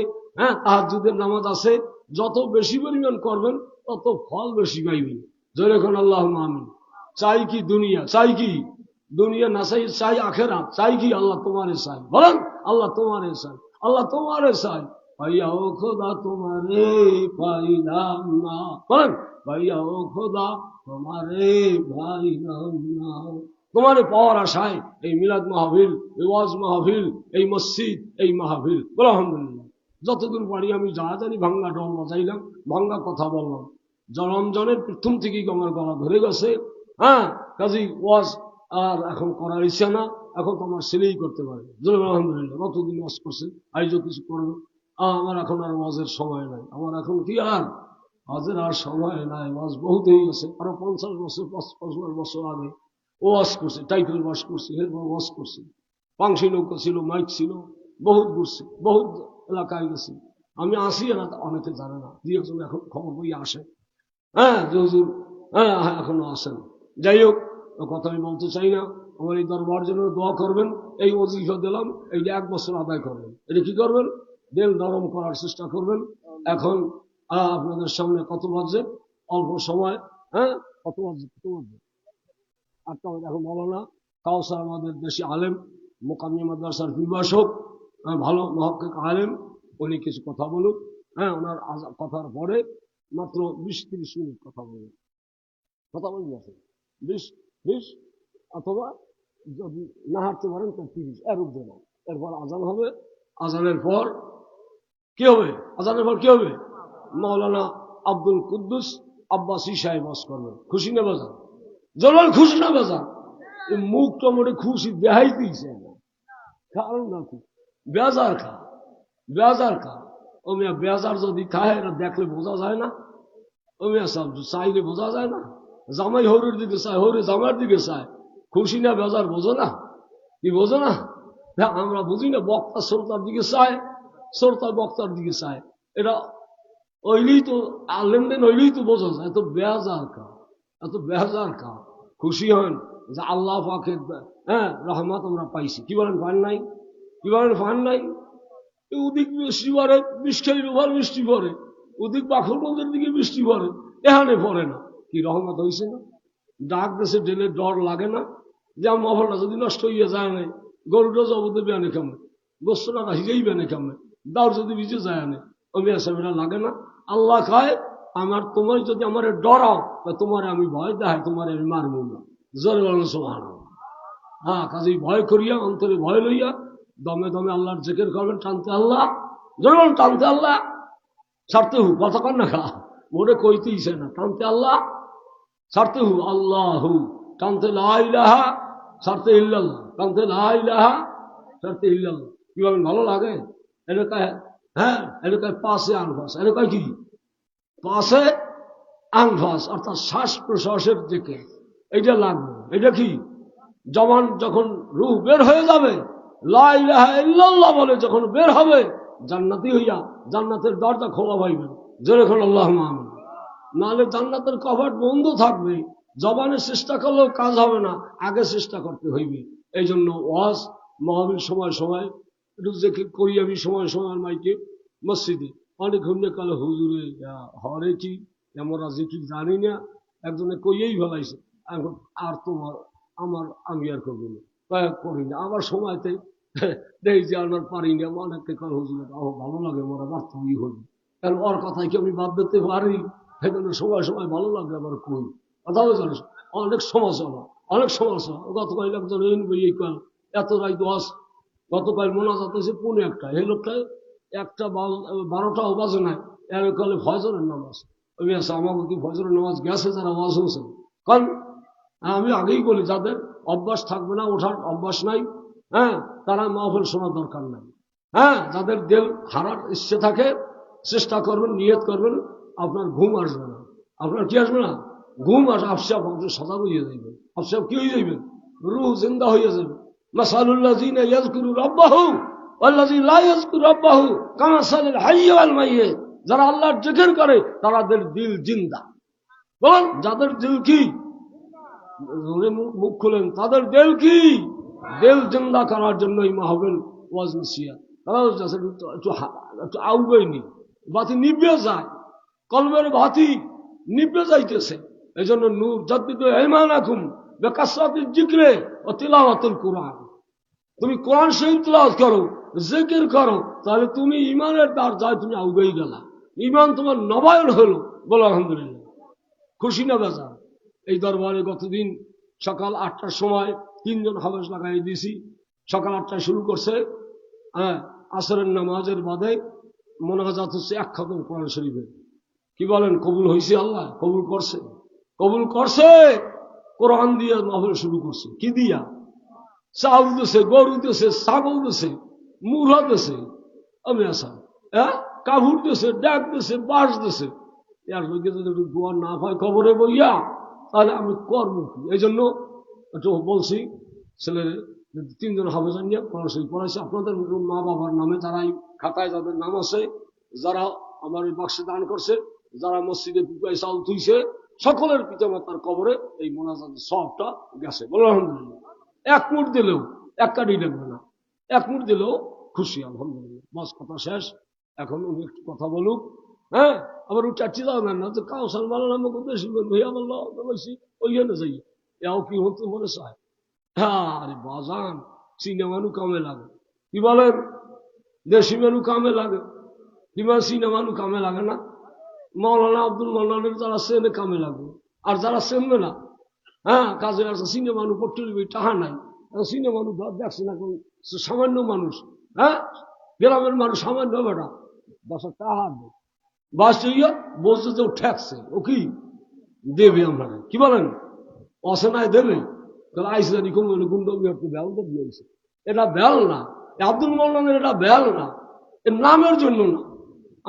তাহাজ্জুদের নামাজ আছে। যত বেশি পরিমাণ করবেন তত ফল বেশি পাইবেন। যেরকম আল্লাহ আমিন। চাই কি দুনিয়া? চাই কি দুনিয়া না চাই? চাই আখেরাত। চাই কি? আল্লাহ তোমারে চাই। বলেন, আল্লাহ তোমারে চাই, আল্লাহ তোমারে চাই। ভাইয়া ও খোদা তোমারে পাইলাম না, বলেন ভাইয়া ও খোদা তোমারে পাইলাম না। তোমারে পাওয়ার আশায় এই মিলাদ মাহফিল, এই ওয়াজ মাহফিল, এই মসজিদ, এই মাহফিল। বলো আলহামদুলিল্লাহ। যতদূর পারি আমি যা জানি ভাঙ্গা ডল বাজাইলাম, ভাঙ্গা কথা বললাম। রমজানের প্রথম থেকেই আমার গলা ধরে গেছে। কাজী ওয়াজ আর এখন করার ইচ্ছা না, এখন তো আমার ছেলেই করতে পারে। আলহামদুলিল্লাহ। কতদিন ওয়াজ করছে, আইজও কিছু করবে। আমার এখন আর ওয়াজের সময় নাই। আমার এখন কি আর ওয়াজের আর সময় নাই। ওয়াজ বহুত হয়ে গেছে। আরো 50 বছর 55 বছর আগে ওয়াজ করছে, টাইটেল ওয়াজ করছে, এরপর ওয়াজ করছে। পাংশি নৌকা ছিল, মাইক ছিল, বহুত ঘুরছে, বহুত এলাকায় গেছি। আমি আসি না, অনেকে জানে না, দিয়ে এখন খবর বই আসে, যে হুজুর এখনো আসেন। যাই হোক, কথা আমি বলতে চাই না। আমার এই দরবার জন্য দোয়া করবেন। এই ওজিফা দিলাম, এইটা 1 বছর আদায় করবেন। এটা কি করবেন? দিল নরম করার চেষ্টা করবেন। এখন আপনাদের সামনে কত বাজে? অল্প সময়। কত বাজে? 8টা বাজে। এখন বলো না, কাউসার আমাদের দেশি আলেম, মোকামি মাদ্রাসার বিভাষক, ভালো মহক্কিক আলেম, উনি কিছু কথা বলুক। ওনার কথার পরে মাত্র 20-30 মিনিট কথা বলবেন। কথা বলবেন 20 অথবা যদি না হাঁটতে পারেন তো 30, এর উপরে না। এরপর আজান হবে। আজানের পর কি হবে? আজানের পর কি হবে? মাওলানা আব্দুল কুদ্দুস আব্বাসী সাহেব ওয়াজ করবেন। খুশি না বাজান? জরুর খুশি না বাজান? এই মুখ টমোটে খুশি দেখাই দিয়েছে না, কারণ না খুব বেজার খা, বেজার খা। ও মিয়া বেজার যদি খায়, এটা দেখলে বোঝা যায় না? ও মিয়া সব চাইলে বোঝা যায় না? জামাই হরুর দিকে চায়, হরু জামার দিকে চায়। খুশি না বেজার বোঝো না? কি বোঝো না? আমরা বুঝি না। বক্তা শ্রোতার দিকে চায়, শ্রোতা বক্তার দিকে চায়। এটা ওইলেই তো লেনদেন, ওইলেই তো বোঝা যায়। এত বেজার কা, এত বেজার কা। খুশি হন যে আল্লাহ পাকের রহমত আমরা পাইছি। কি বলেন? ফান নাই? কি বলেন? ফান নাই? ওদিক বৃষ্টি পড়ে, বৃষ্টির উপর বৃষ্টি পড়ে, ওদিক বাখরবন্দের দিকে বৃষ্টি পড়ে, এখানে পড়ে না। কি রহমত হয়েছে না? ডাক দেশে ডেলে ডর লাগে না যে আমার মহলটা যদি নষ্ট হইয়া যায় নাই, গরুটা জবতে বেয়ানে কামে, গোস্তটা রাহিলেই বেনে কামে, দাউর যদি ভিজে যায় আনে, আমি আসামিটা লাগে না? আল্লাহ খায় আমার, তোমার যদি আমার ডরাও, তোমার আমি ভয় দেখাই, তোমার আমি মারব না। জোরে বলেন সুবহানাল্লাহ। কাজেই ভয় করিয়া, অন্তরে ভয় লইয়া দমে দমে আল্লাহর জিকির করবেন। টানতে আল্লাহ, জোরে বলেন টানতে আল্লাহ। ছাড়তে হু, কথা কন না খা, মোরে কইতেইছে না। টানতে আল্লাহ, ছাড়তে হু আল্লাহু। টানতে লা ইলাহা, ছাড়তে ইল্লাল্লাহ। টানতে লা ইলাহা, ছাড়তে ইল্লাল্লাহ। কি বলেন? ভালো লাগে? এলাকায় এলাকায় পাশে আনফাস, এলাকায় কি পাশে আনফাস, অর্থাৎ শ্বাস প্রশ্বাসের দিকে এইটা লাগবে। এটা কি জবান যখন রূহ বের হয়ে যাবে, লা ইলাহা ইল্লাল্লাহ বলে যখন বের হবে, জান্নাতি হইয়া জান্নাতের দরজা খোলা পাইবেন। যেরকম আল্লাহুম্মা আমিন। নাহলে জান্নাতের কপাট বন্ধ থাকবে। জবানে চেষ্টা করলেও কাজ হবে না, আগে চেষ্টা করতে হইবে। এই জন্য ওয়াজ মাহফিল সময় সময় একটু দেখে করি আমি সময় সময় মাইকে মসজিদে অনেক হইলে কালে হুজুরে হরে কি আমরা যে কি জানি না, একজনে কইয়েই ফেলাইছে এখন আর তোমার আমার আমি আর করবো না, করি না আমার সময়তে দেখি যে আমার পারি না, অনেককে কাল হুজুরে ভালো লাগে আমরা বার্থই হই, কারণ ওর কথায় কি আমি বাদ দিতে পারি? সেজন্য সময় সময় ভালো লাগে আমার কই কথা বলছেন। অনেক সমালোচনা অনেক সমালোচনা গতকাল একজন এত রায় দোয়াজ গতকাল মোনাজাত হয়েছে পুনে একটা, এই লোকটায় একটা 12টাও বাজে নাই এর কালে ফজরের নামাজ ওই আছে আমাকে কি ফজরের নামাজ গেছে যারা ওয়াজ হয়েছে। কারণ আমি আগেই বলি যাদের অভ্যাস থাকবে না ওঠার অভ্যাস নাই, হ্যাঁ তারা মাহফিল শোনার দরকার নাই। হ্যাঁ যাদের দিল হারার ইচ্ছে থাকে চেষ্টা করবেন, নিয়ত করবেন, আপনার ঘুম আসবে না। আপনার কি আসবে না? ঘুম আসে, আফসাব সজাগ হয়ে যাইবে। আফসাব কি হয়ে যাইবে? রুহ জিন্দা হয়ে যাবে। মাসালুল্লাযীনা ইয়াযকুরু রাব্বাহু ওয়াল্লাযী লা ইয়াযকুরু রাব্বাহু কামাসালিল হাইয়্যি ওয়াল মাইয়্যিত। যারা আল্লাহর জিকির করে তাদের দিল জিন্দা। বল যাদের দিল কি? মুখ খুলেন, তাদের দিল কি? দিল জিন্দা করার জন্য এই মাহফিল ওয়াজ নসিহত। একটু আউবেনি বাতি নিভে যায়, কলমের বাতি নিভে যাইতেছে। এই জন্য নূর জাদ্দিদু ঈমানাকুম বিকাসরাতিল যিকরি ওয়া তিলাওয়াতুল কুরআন। তুমি কোরআন শরীফ তিলাওয়াত করো, জিকির করো, তাহলে তুমি ইমানের দরজায় তুমি আউবেই গেলা, ইমান তোমার নবায়ন হলো। বলো আলহামদুলিল্লাহ। খুশি না বেজার? এই দরবারে গতদিন সকাল 8টার সময় 3 জন হাফেজ লাগাই দিয়েছি। সকাল 8টায় শুরু করছে, হ্যাঁ আসরের নামাজের বাদে মোনাজাত হচ্ছে 1 খতম কোরআন শরীফের। কি বলেন? কবুল হয়েছে? আল্লাহ কবুল করছে, কবুল করছে। কোরআন দিয়ে মাহফিল শুরু করছে। কি দিয়া? চাউল দিছে, গরু দিছে, ছাগল দিছে, মুরহা দিছে, আমি আসা হ্যাঁ কাপড় দিছে, ডাক দিছে, বাঁশ দিছে। এর লোকে যদি একটু দোয়া না হয় খবরে বইয়া, তাহলে আমি করবো কি? এই জন্য একটু বলছি ছেলে 3 জন হাফেজ নিয়ে কোরআন শরীফ পড়াইছে। আপনাদের মা বাবার নামে যারা এই খাতায় যাদের নাম আছে, যারা আমার এই বাক্সে দান করছে, যারা মসজিদে পিপাই চাউল তুইছে, সকলের পিতামাতার কবরে এই মোনাজাতের সবটা গেছে। বলো আলহামদুলিল্লাহ। 1 মুঠ দিলেও 1 কাঠি লাগবে না, 1 মুঠ দিলেও খুশি আলহামদুলিল্লাহ। বাস কথা শেষ। এখন উনি একটু কথা বলুক। হ্যাঁ আবার ও চাচ্ছি যাও না তো কাউসাল মালা নাম বেশি ভাইয়া বললো বেশি ওইখানে যাই এও কি হতে মনে চায়। হ্যাঁ আরে বাজান সিনেমানু কামে লাগে। কি বলেন? দেশি মেনু কামে লাগে, কিংবা সিনেমানু কামে লাগে না। মৌলানা আব্দুল মান্নানের যারা চেনে কামে লাগবে, আর যারা চেনবে না, হ্যাঁ কাজে আছে সিনেমানু পড়তে টাকা নাই। সিনেমানু দেখছে না সামান্য মানুষ, হ্যাঁ গ্রামের মানুষ সামান্য বেটা 10 টাকা দেয় বাস বলছে যে ও ঠেকছে, ও কি দেবে আপনাকে? কি বলেন? অসেনায় দেবে? তাহলে আইসলানি কমে গুন্ড বেল তো দিয়েছে। এটা বেল না, আব্দুল মৌলানের এটা বেল না, এর নামের জন্য না।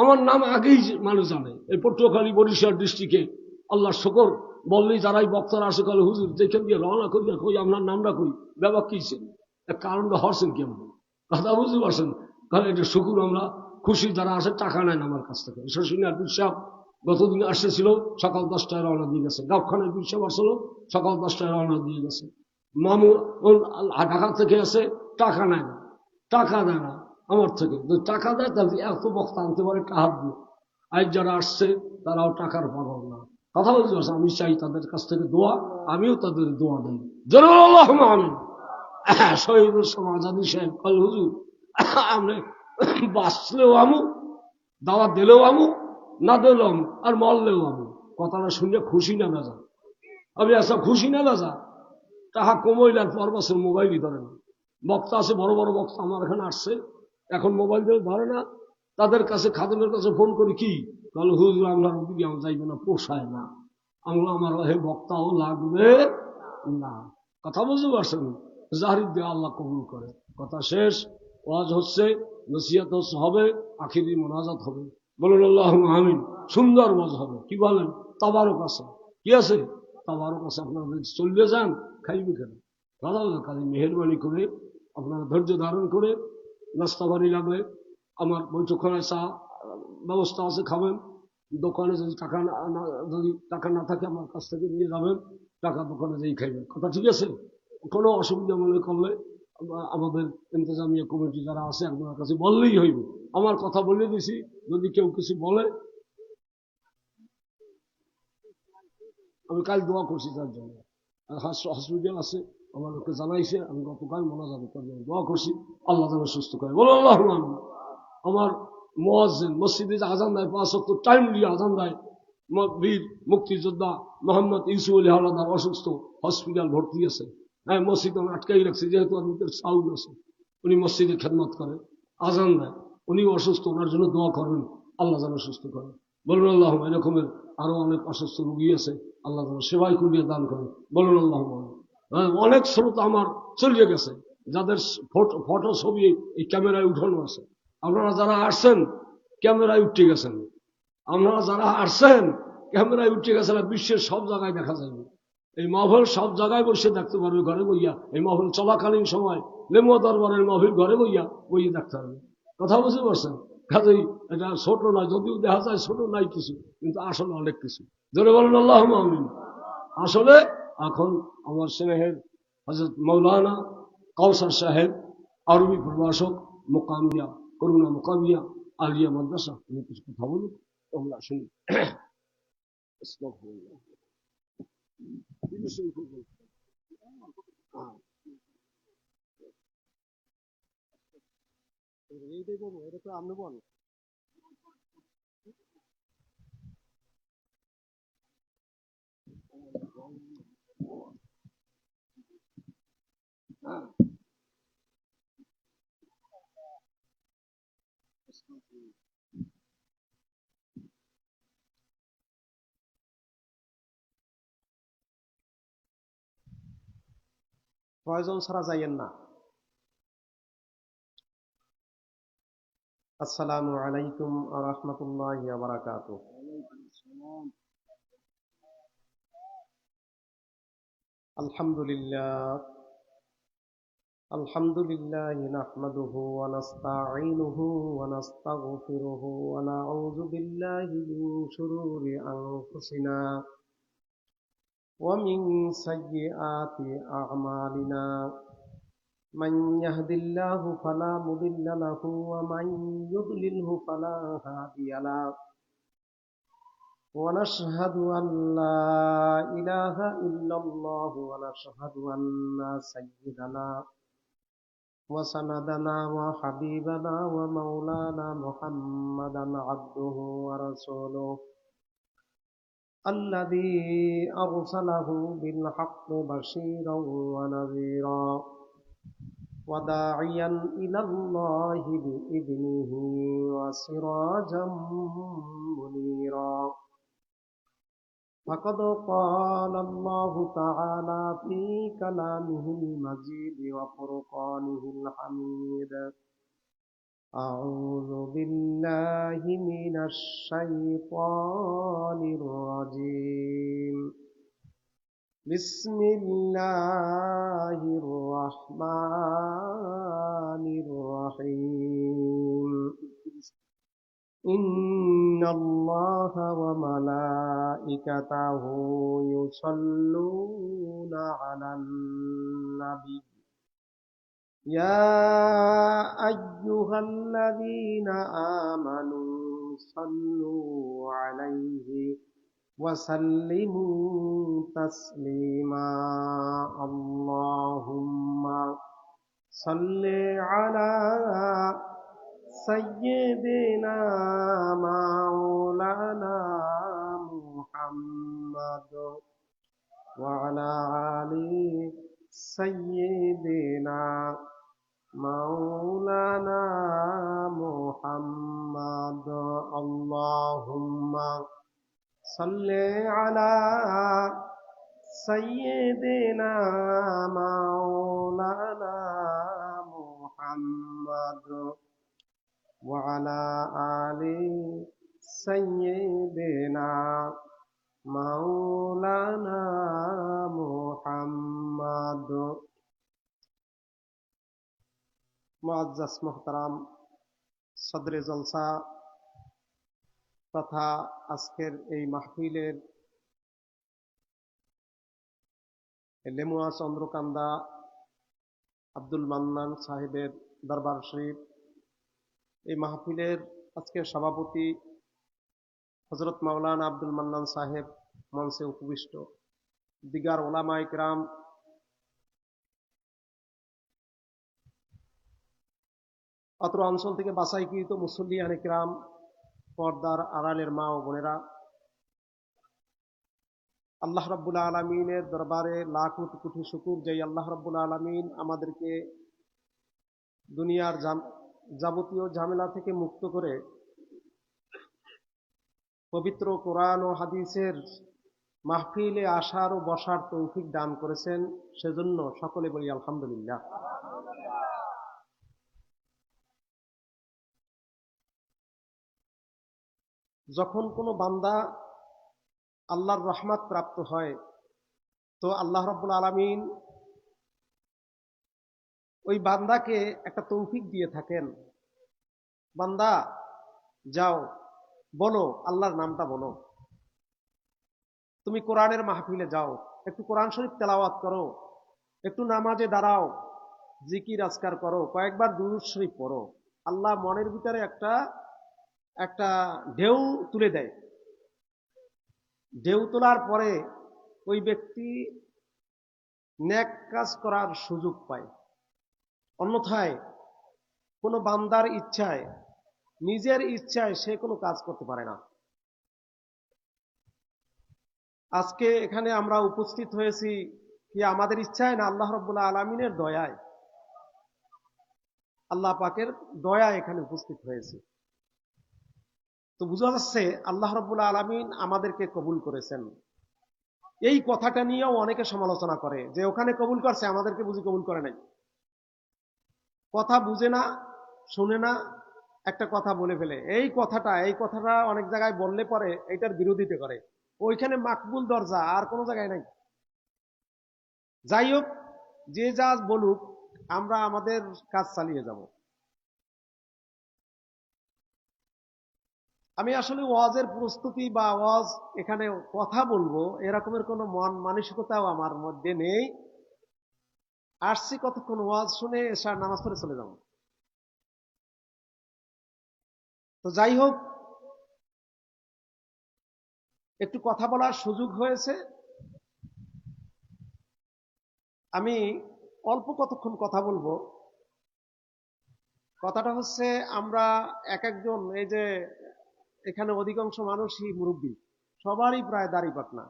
আমার নাম আগেই মানুষ জানে। এই পটুয়াখালী বরিশাল ডিস্ট্রিক্টে আল্লাহ শকর বললেই যারাই বক্তারা আসে কালে হুজুর যেখান দিয়ে রওনা করি কই আপনার নামটা কই ব্যাপার কিছেন কারণটা হরছেন কেমন কথা বুঝতে পারছেন? তাহলে এটা শুকুর আমরা খুশি। যারা আসে টাকা নেন আমার কাছ থেকে। শশীনার পীর সাহেব গতদিন আসতেছিল, সকাল 10টায় রওনা দিয়ে গেছে। গাবখানের পীর সাহেব আসলো, সকাল 10টায় রওনা দিয়ে গেছে। মামু ঢাকা থেকে আসে, টাকা নেয় না, টাকা দেয় না আমার থেকে। যদি টাকা দেয় তাহলে এত বক্তা আনতে পারে টাকা দিয়ে। আজ যারা আসছে তারাও টাকার পাগল না। কথা বলতে পারছে? আমি চাই তাদের কাছ থেকে দোয়া, আমিও তাদের দোয়া দিই। জরুর আল্লাহ আমি শহীদুল সমাজাদি সাহেব কল হুজুর আমরা বাঁচলেও আমু, দাওয়া দিলেও আমু, না দিলেও আমু, আর মরলেও আমু। কথাটা শুনে খুশি না বেজা? আমি আসা খুশি না বেজা? টাকা কমাইলার পর বছর মোবাইলই ধরে না। বক্তা আছে বড় বড় বক্তা আমার এখানে আসছে, এখন মোবাইল দিয়ে ধরে না। তাদের কাছে খাদেমের কাছে ফোন করি, কি তাহলে হুজুর আপনার ওদিকে আমার যাইবে না, পোষায় না, আমার হে বক্তাও লাগবে না। কথা বুঝতে পারছেন? জাহির দিয়ে আল্লাহ কবুল করে। কথা শেষ। ওয়াজ হচ্ছে, নসিহত হবে, আখিরি মোনাজাত হবে। বলুন আল্লাহ আমিন। সুন্দর ওয়াজ হবে। কি বলেন? তাবারক আছে। কি আছে? তাবারক আছে। আপনারা চলবে যান, খাইবে কেন? দাদা কাজে মেহরবানি করে আপনারা ধৈর্য ধারণ করে নাস্তা বাড়ি লাগবে, আমার বৈঠকখানায় চা ব্যবস্থা আছে, খাবেন। দোকানে যদি টাকা না থাকে আমার কাছ থেকে নিয়ে যাবেন। টাকা দোকানে যেই খাইবেন, কথা ঠিক আছে? কোনো অসুবিধা মনে করলে আমাদের ইন্তজামিয়া কমিটি যারা আছে একজনের কাছে বললেই হইবে। আমার কথা বলে দিছি, যদি কেউ কিছু বলে আমি কাল দোয়া করছি তার জন্য। হসপিটাল আছে, আমার লোকে জানাইছে, আমি গতকাল মোনাজাত করে দোয়া করছি, আল্লাহ যেন সুস্থ করে, বলো আল্লাহ। আমার মুয়াজ্জিন মসজিদে যে আজান দেয় 5 ওয়াক্ত টাইম দিয়ে আজান দেয়, বীর মুক্তিযোদ্ধা মোহাম্মদ ইউসুফ আলী হাওলাদার অসুস্থ, হসপিটাল ভর্তি আছে। হ্যাঁ, মসজিদ আমি আটকাই রাখছি, যেহেতু আমাদের সাউন্ড আছে। উনি মসজিদে খেদমত করে, আজান দেয়, উনি অসুস্থ, ওনার জন্য দোয়া করবেন, আল্লাহ যেন সুস্থ করে, বলুন আল্লাহ। এরকমের আরো অনেক অসুস্থ রুগী আছে, আল্লাহ যেন সেবাই করিয়ে দান করে, বলুন আল্লাহ। হ্যাঁ, অনেক শ্রোতা আমার চলিয়ে গেছে, যাদের ফটো ছবি এই ক্যামেরায় উঠানো আছে। আপনারা যারা আসছেন ক্যামেরায় উঠে গেছেন, আপনারা যারা আসছেন ক্যামেরায় উঠে গেছেন, বিশ্বের সব জায়গায় দেখা যাবে। এই মাহফিল সব জায়গায় বসে দেখতে পারবে, ঘরে বইয়া। এই মাহফিল চলাকালীন সময় লেমুয়া দরবারের মাহফিল ঘরে বইয়া দেখতে পারবে। কথা বুঝতে পারছেন? কাজেই এটা ছোট নয়, যদিও দেখা যায় ছোট নাই কিছু, কিন্তু আসলে অনেক কিছু। জোরে বলেন আল্লাহ আমিন। আসলে এখন আমার স্নেহের হযরত মৌলানা কাউসার সাহেব, আরবি প্রভাষক, মোকামিয়া করুণা মোকামিয়া আলিয়া মাদ্রাসা, উনি কিছু কথা বলুন, তোমরা শুনি। এইটাই বলবো, এটা তো আপনি বলেন। প্রয়োজন ছাড়া যাইয়েন না। আসসালামু আলাইকুম ওয়া রাহমাতুল্লাহি ওয়া বারাকাতুহু। আলহামদুলিল্লাহ আলহামদুলিল্লাহি নাহমাদুহু ওয়া নাস্তাঈনুহু ওয়া নাস্তাগফিরুহু ওয়া নাউযু বিল্লাহি মিন শুরুরি আনফুসিনা ওয়া মিন সাইয়্যিআতি আ'মালিনা। من يهد الله فلا مضل له ومن يضلله فلا هادي له ونشهد أن لا إله إلا الله ونشهد أن سيدنا وسندنا وحبيبنا ومولانا محمدا عبده ورسوله الذي أرسله بالحق بشيرا ونذيرا وداعيا إلى الله بإذنه وسراجا منيرا. فقد قال الله تعالى في كلامه المجيد وفرقانه الحميد: أعوذ بالله من الشيطان الرجيم. بسم الله الرحمن الرحيم. إن الله وملائكته يصلون على النبي يا أيها الذين آمنوا صلوا عليه وسلموا تسليما. اللهم صل على سيدنا مولانا محمد وعلى آل سيدنا مولانا محمد. اللهم صل على سيدنا مولانا محمد وعلى آل سيدنا مولانا محمد. মুআজ্জাজ মুহতারাম সদরে জলসা তথা আজকের এই মাহফিলের লেমুয়া চন্দ্রকান্দা আব্দুল মান্নান সাহেবের দরবার শরীফ, এই মাহফিলের আজকের সভাপতি হযরত মাওলানা আব্দুল মান্নান সাহেব মঞ্চে উপবিষ্ট, দিগার ওলামা ইকরাম, অত্র অঞ্চল থেকে বাছাইকৃত মুসল্লিয়ান ইকরাম, পর্দার আড়ালের মা ও বোনেরা, আল্লাহ রাব্বুল আলামিনের দরবারে লাখ কোটি শুকর যে আল্লাহ রাব্বুল আলামিন আমাদেরকে দুনিয়ার যাবতীয় ঝামেলা থেকে মুক্ত করে পবিত্র কোরআন ও হাদিসের মাহফিলে আসার ও বসার তৌফিক দান করেছেন, সেজন্য সকলে বলি আলহামদুলিল্লাহ। যখন কোনো বান্দা আল্লাহর রহমত প্রাপ্ত হয় তো আল্লাহ রাব্বুল আলামিন ওই বান্দাকে একটা তৌফিক দিয়ে থাকেন, বান্দা যাও বলো আল্লাহর নামটা বলো, তুমি কোরআনের মাহফিলে যাও, একটু কোরআন শরীফ তেলাওয়াত করো, একটু নামাজে দাঁড়াও, জিকির আজকার করো, কয়েকবার দুরূদ শরীফ পড়ো। আল্লাহ মনের ভিতরে একটা একটা ঢেউ তুলে দেয়। ঢেউ তোলার পরে ওই ব্যক্তি নেক কাজ করার সুযোগ পায়। অন্যথায় কোনো বান্দার ইচ্ছায়, নিজের ইচ্ছায় সে কোনো কাজ করতে পারে না। আজকে এখানে আমরা উপস্থিত হয়েছি কি আমাদের ইচ্ছায় না আল্লাহ রাব্বুল আলামিনের দয়ায়, আল্লাহ পাকের দয়া এখানে উপস্থিত হয়েছে। তো বোঝা যাচ্ছে আল্লাহ রাব্বুল আলামিন আমাদেরকে কবুল করেছেন। এই কথাটা নিয়েও অনেকে সমালোচনা করে যে ওখানে কবুল করছে, আমাদেরকে বুঝি কবুল করে নাই। কথা বুঝে না, শুনে না, একটা কথা বলে ফেলে। এই কথাটা অনেক জায়গায় বললে পরে এটার বিরোধিতা করে। ওইখানে মাকবুল দরজা আর কোনো জায়গায় নাই। যাই হোক, যে যা বলুক, আমরা আমাদের কাজ চালিয়ে যাব। আমি আসলে ওয়াজের প্রস্তুতি বা ওয়াজ এখানে কথা বলবো এরকমের কোনো মন মানসিকতাও আমার মধ্যে নেই। আসছি কতক্ষণ ওয়াজ শুনে এশার নামাজ পড়ে চলে যাব। তো যাই হোক, একটু কথা বলার সুযোগ হয়েছে। আমি অল্প কতক্ষণ কথা বলবো। কথাটা হচ্ছে, আমরা এক একজন, এই যে এখানে অধিকাংশ মানুষই মুরব্বী, সবারই প্রায় দাড়ি পাকনা,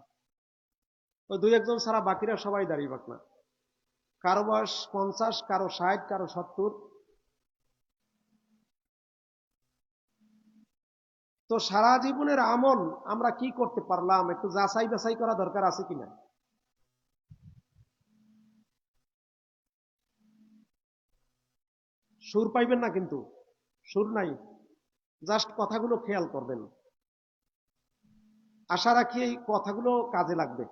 ওই দুই একজন ছাড়া বাকিরা সবাই দাড়ি পাকনা। কারো বয়স 50, কারো 60, কারো 70। তো সারা জীবনের আমল আমরা কি করতে পারলাম একটু যাচাই বাছাই করা দরকার আছে কিনা। সুর পাইবেন না, কিন্তু সুর নাই, জাস্ট কথাগুলো খেয়াল করবেন। আশা রাখি এই কথাগুলো কাজে লাগবে।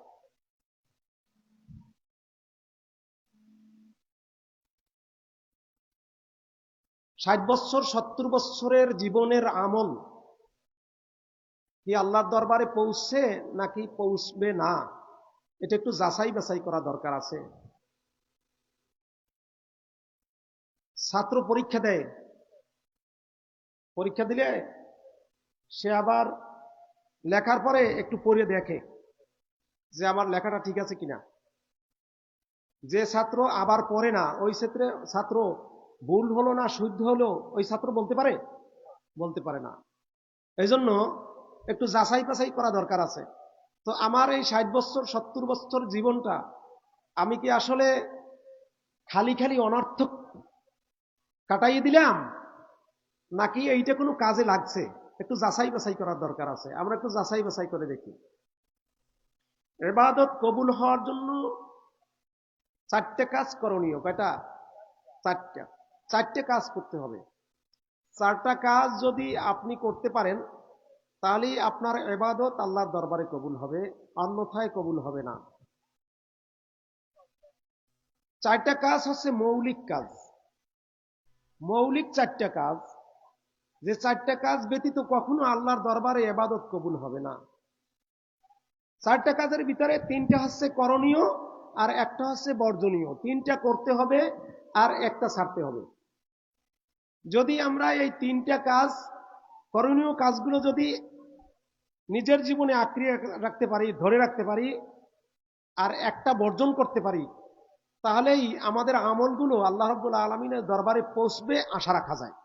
ষাট বছর 70 বছরের জীবনের আমল কি আল্লাহর দরবারে পৌঁছছে নাকি পৌঁছবে না, এটা একটু যাচাই বাছাই করা দরকার আছে। ছাত্র পরীক্ষা দেয়, পরীক্ষা দিলে সে আবার লেখার পরে একটু পড়ে দেখে যে আমার লেখাটা ঠিক আছে কিনা। যে ছাত্র আবার পড়ে না, ওই ছাত্র ভুল হলো না শুদ্ধ হলো ওই ছাত্র বলতে পারে? বলতে পারে না। এই জন্য একটু যাচাই বাছাই করা দরকার আছে। তো আমার এই 60 বছর 70 বছর জীবনটা আমি কি আসলে খালি খালি অনর্থক কাটাইয়ে দিলাম, নাকি এইটা কোনো কাজে লাগছে? একটু যাচাই বাছাই করার দরকার আছে। আমরা একটু যাচাই বাছাই করে দেখি। ইবাদত কবুল হওয়ার জন্য 4টে কাজ করণীয়। কয়টা? 4টা। 4টে কাজ করতে হবে। 4টা কাজ যদি আপনি করতে পারেন তাহলে আপনার ইবাদত আল্লাহর দরবারে কবুল হবে, অন্যথায় কবুল হবে না। 4টা কাজ হচ্ছে মৌলিক কাজ, মৌলিক 4টা কাজ, যে 4টা কাজ ব্যতীত কখনো আল্লাহর দরবারে ইবাদত কবুল হবে না। 4টা কাজের ভিতরে 3টা হচ্ছে করণীয় আর একটা হচ্ছে বর্জনীয়। তিনটা করতে হবে আর একটা ছাড়তে হবে। যদি আমরা এই তিনটা কাজ, করণীয় কাজগুলো যদি নিজের জীবনে আঁকড়ে রাখতে পারি, ধরে রাখতে পারি, আর একটা বর্জন করতে পারি, তাহলেই আমাদের আমলগুলো আল্লাহ রাব্বুল আলামিনের দরবারে পৌঁছবে, আশা রাখা যায়।